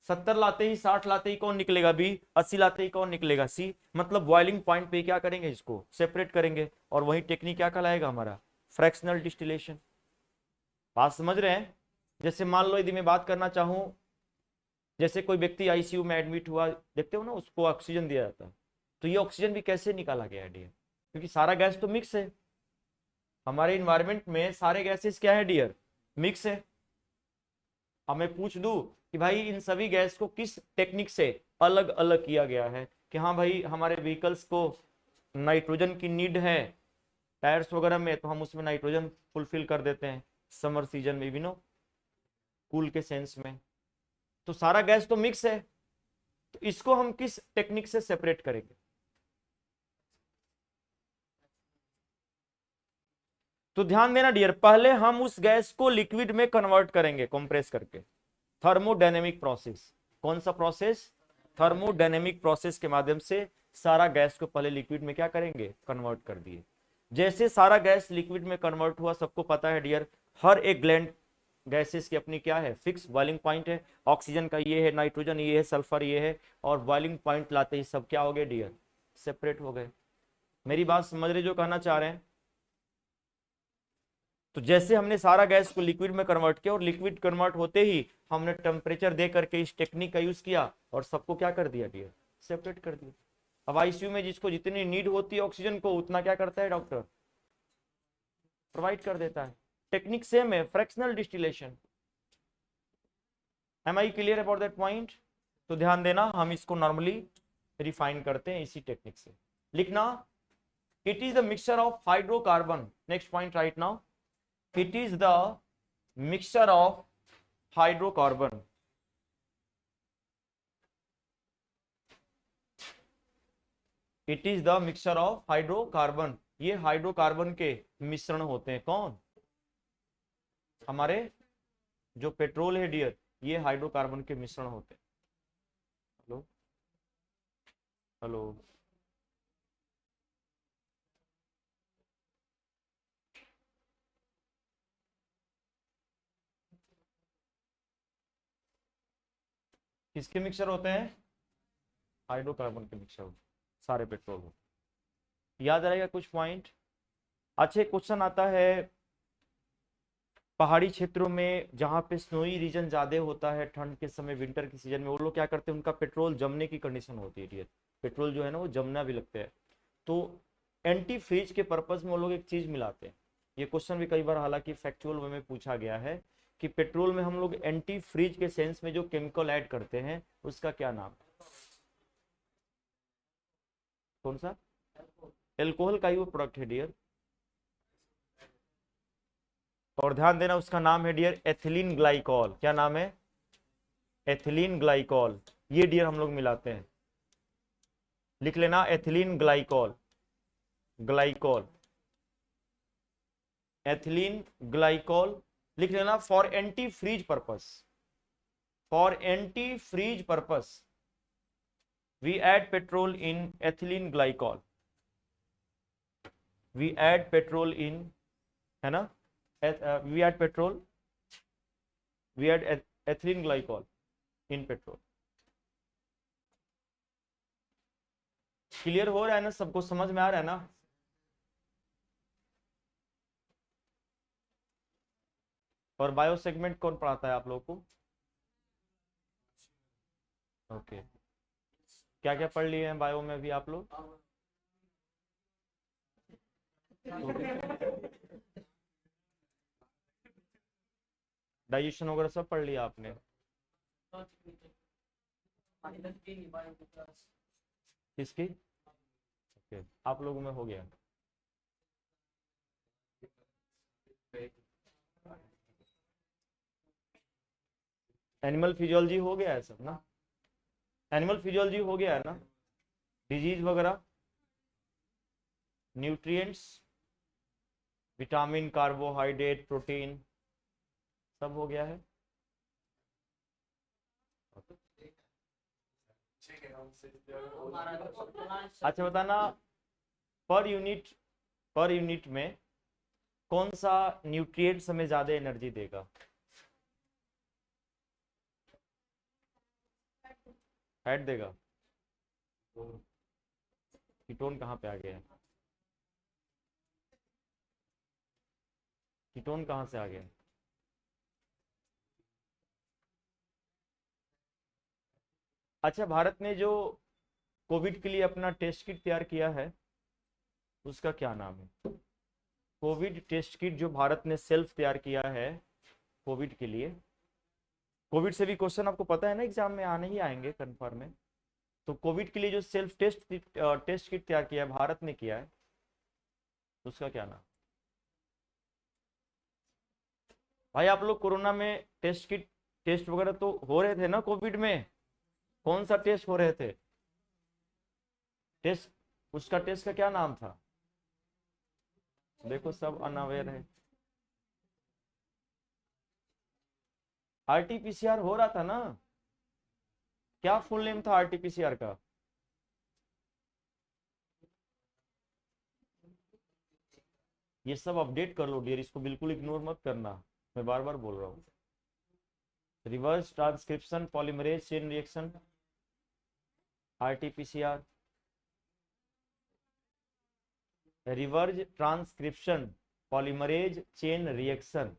70 लाते ही, 60 लाते ही कौन निकलेगा, बी, 80 लाते ही कौन निकलेगा, सी। मतलब बॉइलिंग पॉइंट पे क्या करेंगे, इसको सेपरेट करेंगे, और वही टेक्निक क्या कहलाएगा हमारा, फ्रैक्शनल डिस्टिलेशन। बात समझ रहे हैं? जैसे मान लो यदि मैं बात करना चाहूं, जैसे कोई व्यक्ति आईसीयू में एडमिट हुआ, देखते हो ना उसको ऑक्सीजन दिया जाता है, तो ये ऑक्सीजन भी कैसे निकाला गया है डियर, क्योंकि सारा गैस तो मिक्स है, हमारे इन्वायरमेंट में सारे गैसेस क्या है डियर, मिक्स है। अब मैं पूछ दूं कि भाई इन सभी गैस को किस टेक्निक से अलग अलग किया गया है, कि हाँ भाई हमारे व्हीकल्स को नाइट्रोजन की नीड है, टायर्स वगैरह में, तो हम उसमें नाइट्रोजन फुलफिल कर देते हैं समर सीजन में भी नो, कूल के सेंस में। तो सारा गैस तो मिक्स है, तो इसको हम किस टेक्निक से सेपरेट करेंगे? तो ध्यान देना डियर, पहले हम उस गैस को लिक्विड में कन्वर्ट करेंगे कंप्रेस करके, थर्मोडायनेमिक प्रोसेस। कौन सा प्रोसेस? थर्मोडायनेमिक प्रोसेस के माध्यम से सारा गैस को पहले लिक्विड में क्या करेंगे? कन्वर्ट कर दिए। जैसे सारा गैस लिक्विड में कन्वर्ट हुआ, सबको पता है डियर, हर एक ग्लैंड गैसेस की अपनी क्या है? फिक्स बॉइलिंग पॉइंट है। ऑक्सीजन का ये है, नाइट्रोजन ये है, सल्फर ये है, और बॉइलिंग पॉइंट लाते ही सब क्या हो गए डियर? सेपरेट हो गए। मेरी बात समझ रहे जो कहना चाह रहे हैं? तो जैसे हमने सारा गैस को लिक्विड में कन्वर्ट किया, और लिक्विड कन्वर्ट होते ही हमने टेम्परेचर दे करके इस टेक्निक का यूज किया और सबको क्या कर दिया डियर? सेपरेट कर दिया। अब आईसीयू में जिसको जितनी नीड होती है ऑक्सीजन को, उतना क्या करता है डॉक्टर? प्रोवाइड कर देता है। टेक्निक सेम है, fractional distillation. Am I clear about that point? तो ध्यान देना, हम इसको नॉर्मली रिफाइन करते हैं इसी टेक्निक से। लिखना, it is the mixture of hydrocarbon. Next point right now, it is the mixture of hydrocarbon, it is the mixture of hydrocarbon। ये हाइड्रोकार्बन के मिश्रण होते हैं। कौन? हमारे जो पेट्रोल है डियर, ये हाइड्रोकार्बन के मिश्रण होते हैं। हेलो हेलो, किसके मिक्सचर होते हैं? हाइड्रोकार्बन के मिक्सचर होते हैं सारे पेट्रोल होते। याद रहेगा कुछ पॉइंट? अच्छा, क्वेश्चन आता है, पहाड़ी क्षेत्रों में जहाँ पे स्नोई रीजन ज्यादा होता है ठंड के समय, विंटर के सीजन में, वो लोग क्या करते हैं? उनका पेट्रोल जमने की कंडीशन होती है डियर, पेट्रोल जो है ना वो जमना भी लगता है। तो एंटी फ्रीज के पर्पज में वो लोग एक चीज मिलाते हैं। ये क्वेश्चन भी कई बार हालांकि फैक्चुअल वे में पूछा गया है कि पेट्रोल में हम लोग एंटी फ्रीज के सेंस में जो केमिकल ऐड करते हैं उसका क्या नाम? कौन सा? एल्कोहल का ही वो प्रोडक्ट है डियर, और ध्यान देना उसका नाम है डियर एथिलीन ग्लाइकॉल। क्या नाम है? Ethylene glycol. ये डियर हम लोग मिलाते हैं, लिख लेना, ethylene glycol, glycol, ethylene glycol लिख लेना, for anti freeze purpose, for anti freeze purpose we add petrol in ethylene glycol, we add petrol in, है ना, we add petrol, we add ethylene glycol in petrol. Clear हो रहा है ना? सबको समझ में आ रहा है ना? और बायो सेगमेंट कौन पढ़ाता है आप लोगों को? ओके, क्या क्या पढ़ लिए हैं बायो में अभी आप लोग? डाइजेशन वगैरह सब पढ़ लिया आपने? किसकी? ओके, आप लोगों में हो गया? एनिमल फिजियोलॉजी हो गया है सब ना? एनिमल फिजियोलॉजी हो गया है ना? डिजीज वगैरह, न्यूट्रिएंट्स, विटामिन, कार्बोहाइड्रेट, प्रोटीन, सब हो गया है? अच्छा बताना, पर यूनिट, पर यूनिट में कौन सा न्यूट्रिएंट्स हमें ज्यादा एनर्जी देगा? फैट देगा? कीटोन कहाँ पे आ गया है? कीटोन कहाँ से आ गया? अच्छा, भारत ने जो कोविड के लिए अपना टेस्ट किट तैयार किया है उसका क्या नाम है? कोविड टेस्ट किट जो भारत ने सेल्फ तैयार किया है कोविड के लिए, कोविड से भी क्वेश्चन आपको पता है ना एग्जाम में आने ही आएंगे कन्फर्म है। तो कोविड के लिए जो सेल्फ टेस्ट टेस्ट किट तैयार किया है, भारत ने किया है, उसका क्या नाम? भाई आप लोग कोरोना में टेस्ट वगैरह तो हो रहे थे ना कोविड में? कौन सा टेस्ट हो रहे थे? टेस्ट, उसका टेस्ट का क्या नाम था? देखो सब अनअवेयर है। आरटीपीसीआर हो रहा था ना? क्या फुल नेम था आरटीपीसीआर का? ये सब अपडेट कर लो डियर, इसको बिल्कुल इग्नोर मत करना, मैं बार बार बोल रहा हूँ। Reverse transcription polymerase chain reaction, RTPCR. Reverse transcription polymerase chain reaction,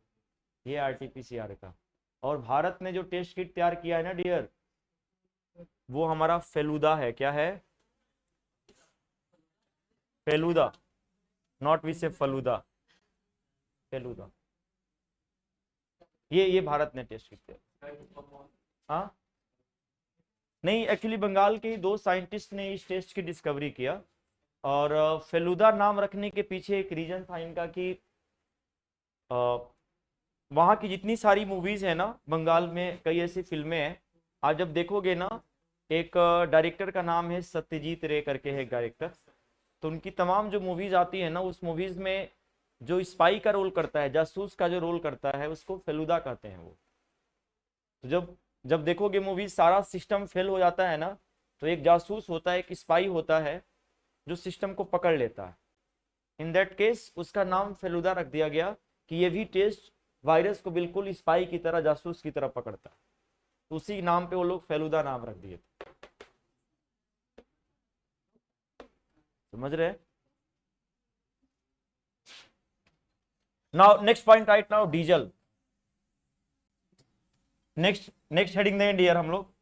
ये आरटीपीसीआर का। और भारत ने जो टेस्ट किट तैयार किया है ना डियर, वो हमारा फेलुदा है। क्या है? फेलुदा, नॉट वी से फलूदा, फेलुदा। ये भारत ने टेस्ट किट तैयार। हाँ नहीं, एक्चुअली बंगाल के ही दो साइंटिस्ट ने इस टेस्ट की डिस्कवरी किया। और फेलुदा नाम रखने के पीछे एक रीजन था इनका कि वहाँ की जितनी सारी मूवीज है ना, बंगाल में कई ऐसी फिल्में हैं, आज जब देखोगे ना, एक डायरेक्टर का नाम है सत्यजीत रे करके है डायरेक्टर, तो उनकी तमाम जो मूवीज आती है ना, उस मूवीज में जो स्पाई का रोल करता है, जासूस का जो रोल करता है, उसको फेलुदा कहते हैं वो। तो जब जब देखोगे मूवी सारा सिस्टम फेल हो जाता है ना, तो एक जासूस होता है, एक स्पाई होता है जो सिस्टम को पकड़ लेता है। इन दैट केस उसका नाम फेलुदा रख दिया गया कि ये भी टेस्ट वायरस को बिल्कुल स्पाई की तरह, जासूस की तरह पकड़ता है। तो उसी नाम पे वो लोग फेलुदा नाम रख दिए थे। समझ रहे? Now next point right now, diesel. Next next heading दें डियर हम लोग।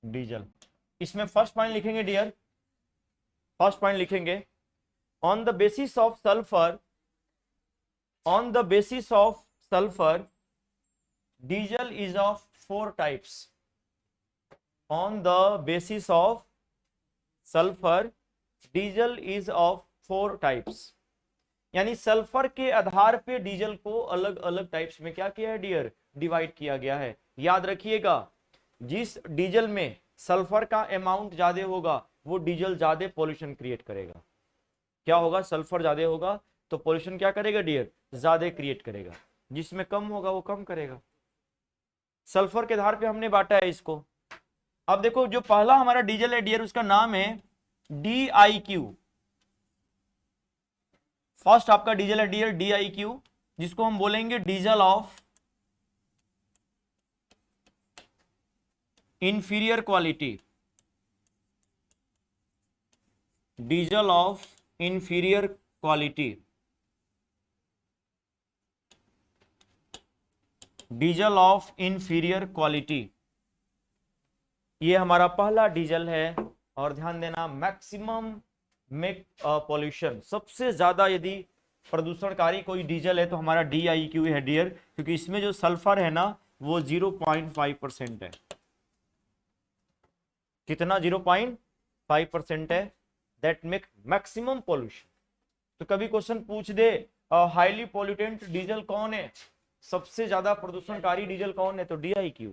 डीजल, इसमें फर्स्ट पॉइंट लिखेंगे डियर, फर्स्ट पॉइंट लिखेंगे, on the basis of sulphur, on the basis of sulphur diesel is of 4 types. On the basis of sulphur diesel is of 4 types. यानी sulphur के आधार पे diesel को अलग अलग types में क्या किया है डियर, डिवाइड किया गया है। याद रखिएगा, जिस डीजल में सल्फर का अमाउंट ज्यादा होगा वो डीजल ज्यादा पॉल्यूशन क्रिएट करेगा। क्या होगा? सल्फर ज्यादा होगा तो पॉल्यूशन क्या करेगा डियर, ज्यादा क्रिएट करेगा। जिसमें कम होगा वो कम करेगा। सल्फर के आधार पे हमने बांटा है इसको। अब देखो, जो पहला हमारा डीजल है डियर, उसका नाम है DIQ। फर्स्ट आपका डीजल है डियर DIQ, जिसको हम बोलेंगे diesel of inferior quality, diesel of inferior quality, diesel of inferior quality. ये हमारा पहला डीजल है। और ध्यान देना, मैक्सिमम मेक पॉल्यूशन, सबसे ज्यादा यदि प्रदूषणकारी कोई डीजल है तो हमारा DIQ है डियर, क्योंकि इसमें जो सल्फर है ना वो 0.5% है। कितना? 0.5% है। That make maximum pollution. तो कभी क्वेश्चन पूछ दे हाईली पॉल्यूटेंट डीजल कौन है, सबसे ज्यादा प्रदूषणकारी डीजल कौन है, तो DIQ,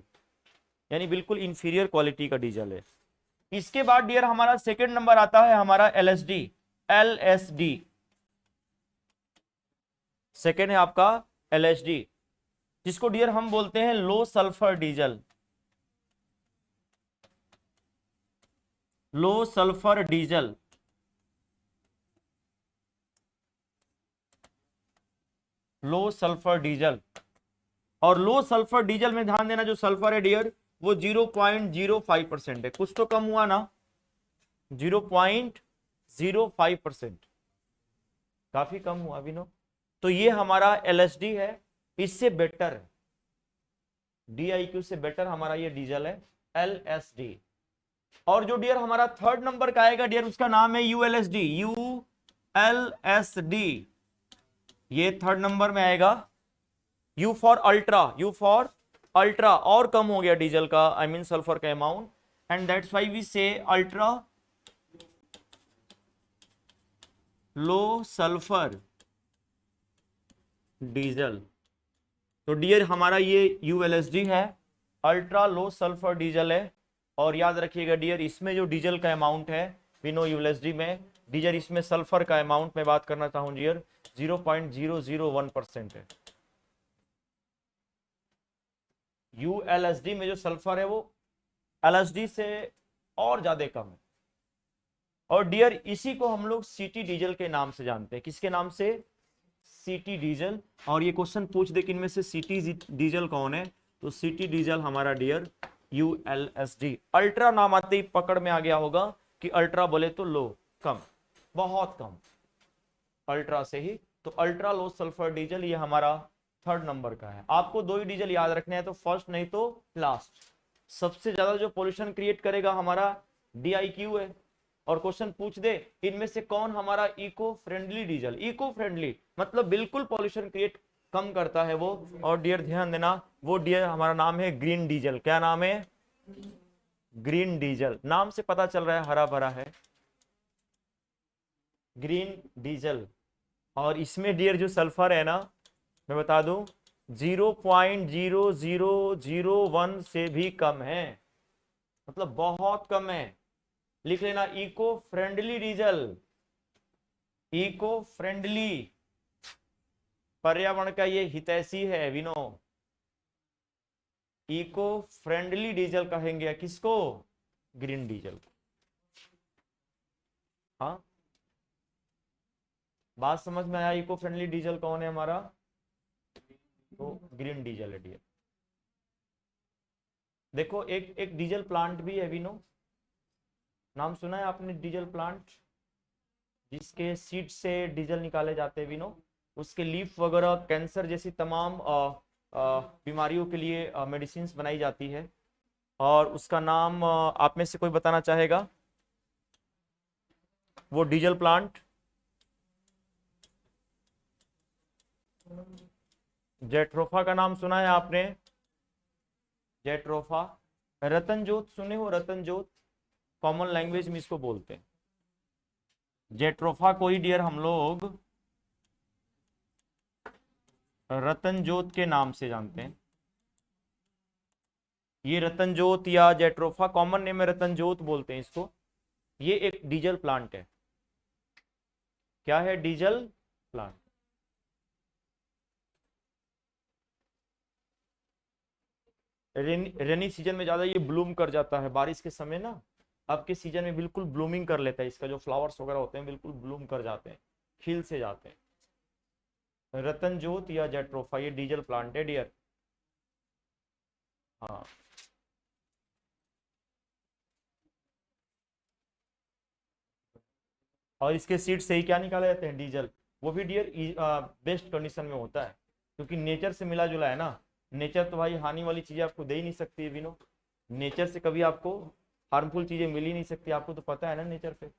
यानी बिल्कुल इंफीरियर क्वालिटी का डीजल है। इसके बाद डियर हमारा सेकंड नंबर आता है हमारा LSD। सेकंड है आपका LSD, जिसको डियर हम बोलते हैं लो सल्फर डीजल, लो सल्फर डीजल। लो सल्फर डीजल। और लो सल्फर डीजल में ध्यान देना, जो सल्फर है डियर वो 0.05% है। कुछ तो कम हुआ ना, 0.05%, काफी कम हुआ विनो। तो ये हमारा LSD है, इससे बेटर है, DIQ से बेटर हमारा ये डीजल है LSD। और जो डियर हमारा थर्ड नंबर का आएगा डियर, उसका नाम है ULSD। ULSD ये थर्ड नंबर में आएगा। U for ultra, U for ultra और कम हो गया डीजल का, आई मीन सल्फर का amount, and that's why we say ultra low sulphur diesel. तो डियर हमारा ये ULSD है, अल्ट्रा लो सल्फर डीजल है। और याद रखिएगा डियर, इसमें जो डीजल का अमाउंट है वी नो ULSD में, डियर इसमें सल्फर का अमाउंट में बात करना चाहूँ डियर 0.001% है। ULSD में जो सल्फर है वो LSD से और ज्यादा कम है। और डियर इसी को हम लोग सिटी डीजल के नाम से जानते हैं। किसके नाम से? City diesel. और ये क्वेश्चन पूछ दे कि इनमें से सिटी डीजल कौन है, तो सिटी डीजल हमारा डियर ULSD। अल्ट्रा नाम आते ही पकड़ में आ गया होगा कि अल्ट्रा बोले तो लो, कम, बहुत कम, अल्ट्रा से ही। तो अल्ट्रा लो सल्फर डीजल ये हमारा थर्ड नंबर का है। आपको दो ही डीजल याद रखने हैं, तो फर्स्ट नहीं तो लास्ट। सबसे ज्यादा जो पोल्यूशन क्रिएट करेगा हमारा DIQ है। और क्वेश्चन पूछ दे इनमें से कौन हमारा eco friendly diesel, eco friendly मतलब बिल्कुल पॉल्यूशन क्रिएट कम करता है वो। और डियर ध्यान देना, वो डियर हमारा नाम है ग्रीन डीजल। क्या नाम है? Green diesel. नाम से पता चल रहा है हरा भरा है, ग्रीन डीजल। और इसमें डियर जो सल्फर है ना, मैं बता दूं 0.0001 से भी कम है, मतलब बहुत कम है। लिख लेना eco friendly diesel, eco friendly, पर्यावरण का ये हितैषी है विनो। इको फ्रेंडली डीजल कहेंगे किसको? Green diesel. हाँ, बात समझ में आया? इको फ्रेंडली डीजल कौन है हमारा? तो ग्रीन डीजल है डियर। देखो एक एक डीजल प्लांट भी है विनो, नाम सुना है आपने डीजल प्लांट? जिसके सीड से डीजल निकाले जाते हैं विनो। उसके लीफ वगैरह कैंसर जैसी तमाम बीमारियों के लिए मेडिसिन बनाई जाती है। और उसका नाम आप में से कोई बताना चाहेगा वो डीजल प्लांट? जेट्रोफा का नाम सुना है आपने? जेट्रोफा। रतन जोत सुने हो? रतन जोत, कॉमन लैंग्वेज में इसको बोलते हैं। जेट्रोफा को ही डियर हम लोग रतन जोत के नाम से जानते हैं। ये रतन जोत या जेट्रोफा कॉमन नेम है, रतन जोत बोलते हैं इसको। ये एक डीजल प्लांट है। क्या है? Diesel plant. रेनी सीजन में ज्यादा ये ब्लूम कर जाता है, बारिश के समय ना, अब के सीजन में बिल्कुल ब्लूमिंग कर लेता है, इसका जो फ्लावर्स वगैरह होते हैं बिल्कुल ब्लूम कर जाते हैं, खिल से जाते हैं। रतन जोत या जेट्रोफा ये डीजल प्लांट है डियर। हाँ, और इसके सीड से ही क्या निकाले जाते हैं? डीजल। वो भी डियर बेस्ट कंडीशन में होता है, क्योंकि नेचर से मिला जुला है ना। नेचर तो भाई हानि वाली चीजें आपको दे ही नहीं सकती है विनो। नेचर से कभी आपको हार्मफुल चीजें मिल ही नहीं सकती, आपको तो पता है ना नेचर पे।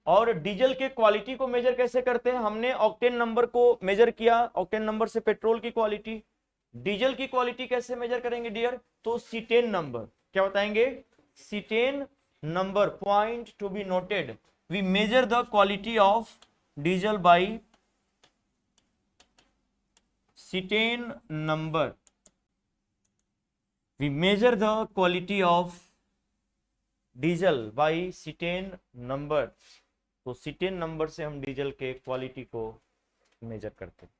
और डीजल के क्वालिटी को मेजर कैसे करते हैं? हमने ऑक्टेन नंबर को मेजर किया, ऑक्टेन नंबर से पेट्रोल की क्वालिटी। डीजल की क्वालिटी कैसे मेजर करेंगे डियर? तो सीटेन नंबर। क्या बताएंगे? Cetane number. Point to be noted, we measure the quality of diesel by cetane number. We measure the quality of diesel by cetane number. तो cetane number से हम diesel के quality को major करते हैं।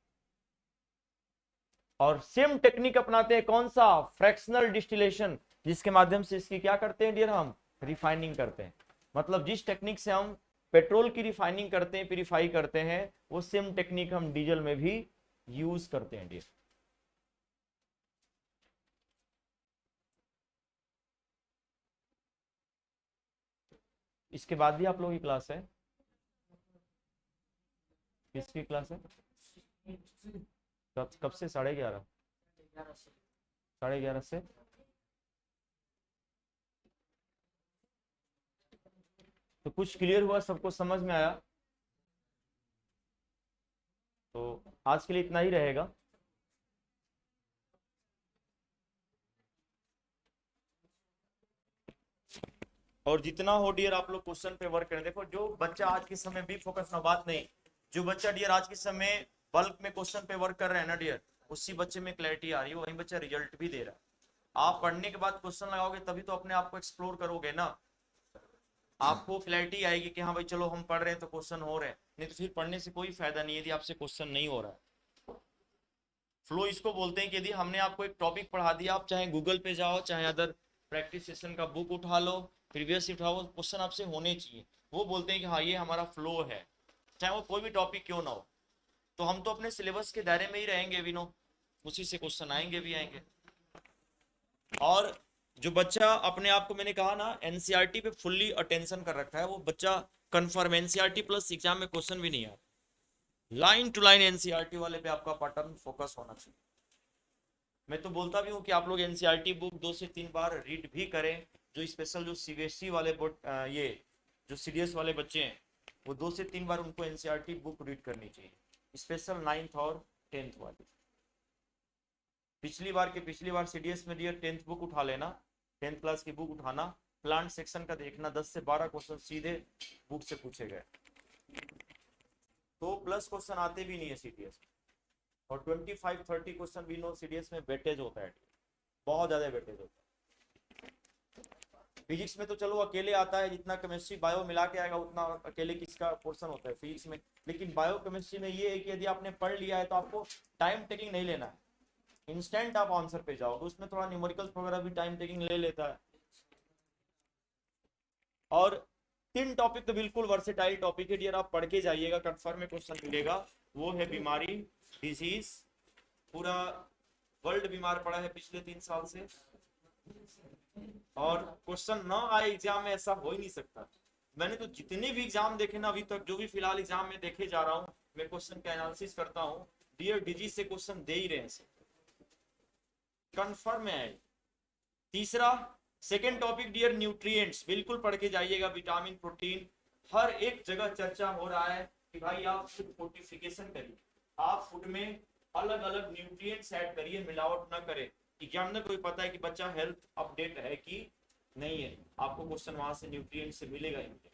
और सेम टेक्निक अपनाते हैं, कौन सा? फ्रैक्शनल डिस्टिलेशन, जिसके माध्यम से इसकी क्या करते हैं डियर? हम रिफाइनिंग करते हैं। मतलब जिस टेक्निक से हम पेट्रोल की रिफाइनिंग करते हैं, प्यूरिफाई करते हैं, वो सेम टेक्निक हम डीजल में भी यूज करते हैं डियर। इसके बाद भी आप लोगों की क्लास है? किसकी क्लास है? कब से? 11:30? 11:30 से? तो कुछ क्लियर हुआ? सबको समझ में आया? तो आज के लिए इतना ही रहेगा। और जितना हो डियर आप लोग क्वेश्चन पे वर्क करें। देखो जो बच्चा आज के समय भी फोकस ना बात नहीं, जो बच्चा डियर आज के समय बल्क में क्वेश्चन पे वर्क कर रहे हैं ना डियर, उसी बच्चे में क्लैरिटी आ रही है, वही बच्चा रिजल्ट भी दे रहा है। आप पढ़ने के बाद क्वेश्चन लगाओगे तभी तो अपने आप को एक्सप्लोर करोगे ना, आपको क्लैरिटी आएगी कि हाँ भाई चलो हम पढ़ रहे हैं तो क्वेश्चन हो रहे हैं, नहीं तो फिर पढ़ने से कोई फायदा नहीं है यदि आपसे क्वेश्चन नहीं हो रहा है। फ्लो इसको बोलते हैं कि यदि हमने आपको एक टॉपिक पढ़ा दिया, आप चाहे गूगल पे जाओ, चाहे अदर प्रैक्टिस सेशन का बुक उठा लो, प्रीवियस उठाओ, क्वेश्चन आपसे होने चाहिए, वो बोलते हैं कि हाँ ये हमारा फ्लो है, चाहे वो कोई भी टॉपिक क्यों ना हो। तो हम तो अपने सिलेबस के दायरे में ही रहेंगे विनो, उसी से क्वेश्चन आएंगे भी आएंगे। और जो बच्चा अपने आप को, मैंने कहा ना, एनसीईआरटी पे फुल्ली अटेंशन कर रखा है, वो बच्चा कंफर्म एनसीईआरटी प्लस एग्जाम में क्वेश्चन भी नहीं आ, लाइन टू लाइन एनसीईआरटी वाले पे आपका पैटर्न फोकस होना चाहिए। मैं तो बोलता भी हूँ कि आप लोग एनसीईआरटी बुक 2 से 3 बार रीड भी करें, जो स्पेशल जो सीबीएसई वाले बोर्ड, ये जो सीडीएस वाले बच्चे हैं, वो 2 से 3 बार उनको एनसीईआरटी बुक रीड करनी चाहिए, स्पेशल 9th और 10th वाली। पिछली बार सीडीएस में दिया 10th बुक उठा लेना, 10th क्लास की बुक उठाना, प्लांट सेक्शन का देखना, 10 से 12 क्वेश्चन सीधे बुक से पूछे गए, तो प्लस क्वेश्चन आते भी नहीं है सीडीएस, और 25-30 क्वेश्चन भी नो सीडीएस में वेटेज होता है, बहुत ज्यादा वेटेज होता है। फिजिक्स में तो चलो अकेले आता है, जितना केमिस्ट्री बायो मिला के आएगा उतना अकेले किसका पोर्शन होता है फिजिक्स में, लेकिन बायो केमिस्ट्री में ये है कि यदि आपने पढ़ लिया है तो आपको टाइम टेकिंग नहीं लेना है, इंस्टेंट आप आंसर पे जाओगे, उसमें थोड़ा न्यूमेरिकल्स वगैरह भी टाइम टेकिंग ले लेता है। और 3 टॉपिक तो बिल्कुल वर्सेटाइल टॉपिक है डियर, आप पढ़ के जाइएगा, कंफर्म में क्वेश्चन मिलेगा। वो है बीमारी, डिजीज, पूरा वर्ल्ड बीमार पड़ा है पिछले 3 साल से, और क्वेश्चन ना आए एग्जाम में ऐसा हो ही नहीं सकता। मैंने तो जितने भी एग्जाम देखे ना अभी तक, जो भी फिलहाल एग्जाम में देखे जा रहा हूँ, मैं क्वेश्चन का एनालिसिस करता हूँ, डियर डिजीज से क्वेश्चन दे ही रहे हैं, कंफर्म है। तीसरा सेकेंड टॉपिक डियर न्यूट्रिएंट्स, बिल्कुल पढ़ के जाइएगा, विटामिन प्रोटीन, हर एक जगह चर्चा हो रहा है कि भाई आप फूड फोर्टिफिकेशन करिए, आप फूड में अलग अलग न्यूट्रिएंट्स ऐड करिए, मिलावट ना करें। एग्जामिनर को भी पता है कि बच्चा हेल्थ अपडेट है कि नहीं है, आपको क्वेश्चन वहां से न्यूट्रिएंट से मिलेगा ही।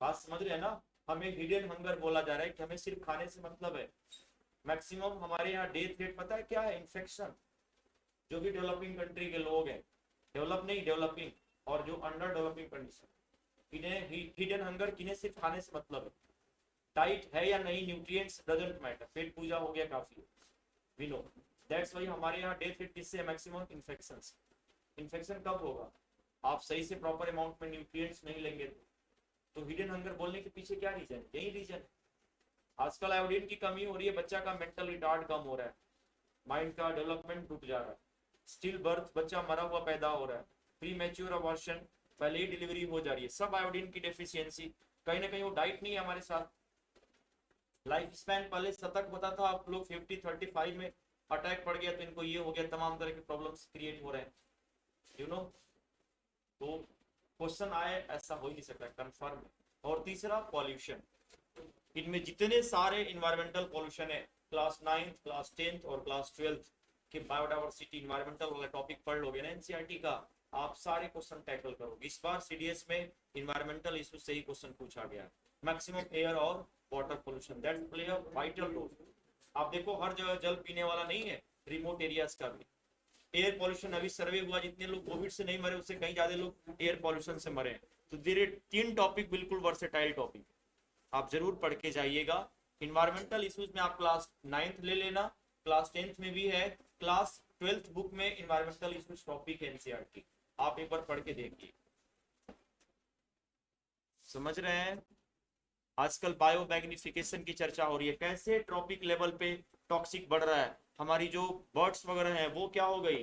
बात समझ रहे हैं ना, हमें हिडन हंगर बोला जा रहा है कि हमें सिर्फ खाने से मतलब है। मैक्सिमम हमारे यहाँ डेथ रेट पता है क्या है, इन्फेक्शन, जो भी डेवलपिंग कंट्री के लोग हैं, डेवलप नहीं डेवलपिंग, और जो अंडर डेवलपिंग कंडीशन, इन्हें हिडन हंगर, किन्हें सिर्फ खाने से मतलब है, डाइट है या नहीं, न्यूट्रिएंट्स डजंट मैटर, पेट पूजा हो गया काफी, वी नो दैट्स व्हाई हमारे यहाँ डेथ रेट किससे है, मैक्सिमम इन्फेक्शन। इन्फेक्शन कब होगा, आप सही से प्रॉपर अमाउंट में न्यूट्रिएंट्स नहीं लेंगे। तो हिडन हंगर बोलने के पीछे क्या रीजन, यही रीजन। आजकल आयोडीन की कमी हो रही है, बच्चा का मेंटल रिटार्ड कम हो रहा है, माइंड का डेवलपमेंट रुक जा रहा है, स्टिल बर्थ, बच्चा मरा हुआ पैदा हो रहा है, प्री मैच्योर अबॉर्शन, पहले ही डिलीवरी हो जा रही है, सब आयोडीन की डेफिशिएंसी। कहीं ना कहीं वो डाइट नहीं है हमारे साथ। लाइफ स्पैन पहले शतक होता था, आप लोग 50-35 में अटैक पड़ गया तो इनको ये हो गया, तमाम तरह के प्रॉब्लम्स क्रिएट हो रहे हैं, यू नो। तो क्वेश्चन आए ऐसा हो ही नहीं सकता, कंफर्म। और तीसरा पॉल्यूशन, इनमें जितने सारे इन्वायरमेंटल पॉल्यूशन है, क्लास 9th, क्लास 10th और क्लास 12th के बायोडाइवर्सिटी इन्वायरमेंटल वाला टॉपिक पढ़ लोगे ना एनसीईआरटी का, आप सारे क्वेश्चन टैकल करोगे। इस बार सीडीएस में इन्वायरमेंटल इशू से ही क्वेश्चन पूछा गया, मैक्सिमम एयर और water pollution, that play a vital role. आप देखो हर जगह जल पीने वाला नहीं है, रिमोट एरियाज का भी एयर पॉल्यूशन, अभी सर्वे हुआ जितने लोग कोविड से नहीं मरे उससे कहीं ज्यादा लोग एयर पॉल्यूशन से मरे। तो तेरे 3 टॉपिक बिल्कुल वर्सेटाइल टॉपिक, आप जरूर पढ़ के जाइएगा। इन्वायरमेंटल इश्यूज में आप क्लास 9th ले लेना, क्लास 10th में भी है, क्लास 12th बुक में इन्वायरमेंटल इश्यूज टॉपिक है एनसीईआरटी, आप एक बार पढ़ के देखिए। समझ रहे हैं, आजकल बायो मैग्निफिकेशन की चर्चा हो रही है, कैसे ट्रॉपिक लेवल पे टॉक्सिक बढ़ रहा है, हमारी जो बर्ड्स वगैरह हैं वो क्या हो गई,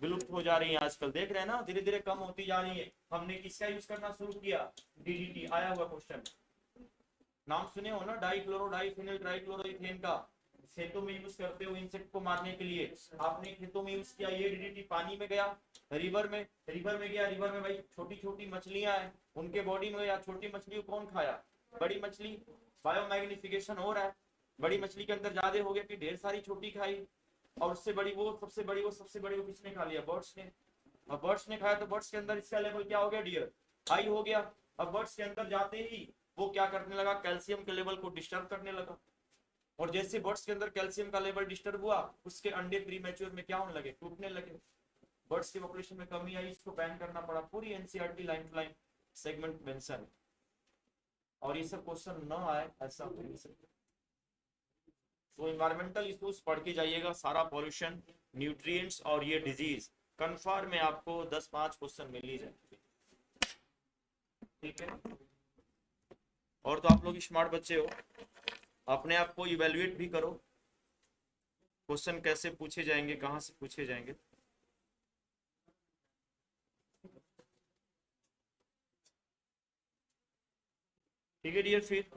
विलुप्त हो जा रही है। आजकल देख रहे हैं ना, धीरे धीरे कम होती जा रही है। हमने किसका यूज करना शुरू किया, डीडीटी, आया हुआ क्वेश्चन, नाम सुने हो ना, डाइक्लोरो डाइफिनाइल ट्राइक्लोरोइथेन का, खेतों में यूज करते हो इंसेक्ट को मारने के लिए, आपने खेतों में यूज किया, ये डीडीटी पानी में गया, रिवर में गया, रिवर में भाई छोटी छोटी मछलियां हैं, उनके बॉडी में गया, छोटी मछली को कौन खाया, बड़ी मछली, बायो मैग्निफिकेशन हो रहा है, बड़ी मछली के अंदर ज्यादा हो गया कि ढेर सारी छोटी खाई, और उससे बड़ी वो, सबसे बड़ी वो, सबसे बड़ी वो किसने खा लिया, बर्ड्स ने। अब बर्ड्स ने खाया तो बर्ड्स के अंदर इसका लेवल क्या हो गया डियर, हाई हो गया। अब बर्ड्स के अंदर जाते ही वो क्या करने लगा, कैल्शियम के लेवल को डिस्टर्ब करने लगा। और जैसे बर्ड्स के अंदर कैल्शियम का लेवल डिस्टर्ब हुआ, उसके अंडे प्री मैच्योर में क्या होने लगे, टूटने लगे। बर्ड्स की पॉपुलेशन में कमी आई, इसको बैन करना पड़ा। पूरी NCERT line to line segment mention है। और ये सब क्वेश्चन न आए ऐसा हो नहीं सकता। तो इन्वायरमेंटल इश्यूज पढ़ के जाइएगा, सारा पॉल्यूशन, न्यूट्रिएंट्स और ये डिजीज, कन्फर्म में आपको 10-5 क्वेश्चन मिल ही जाएंगे। ठीक है, और तो आप लोग स्मार्ट बच्चे हो, अपने आप को इवेल्युएट भी करो, क्वेश्चन कैसे पूछे जाएंगे, कहाँ से पूछे जाएंगे। ठीक है डियर, फिर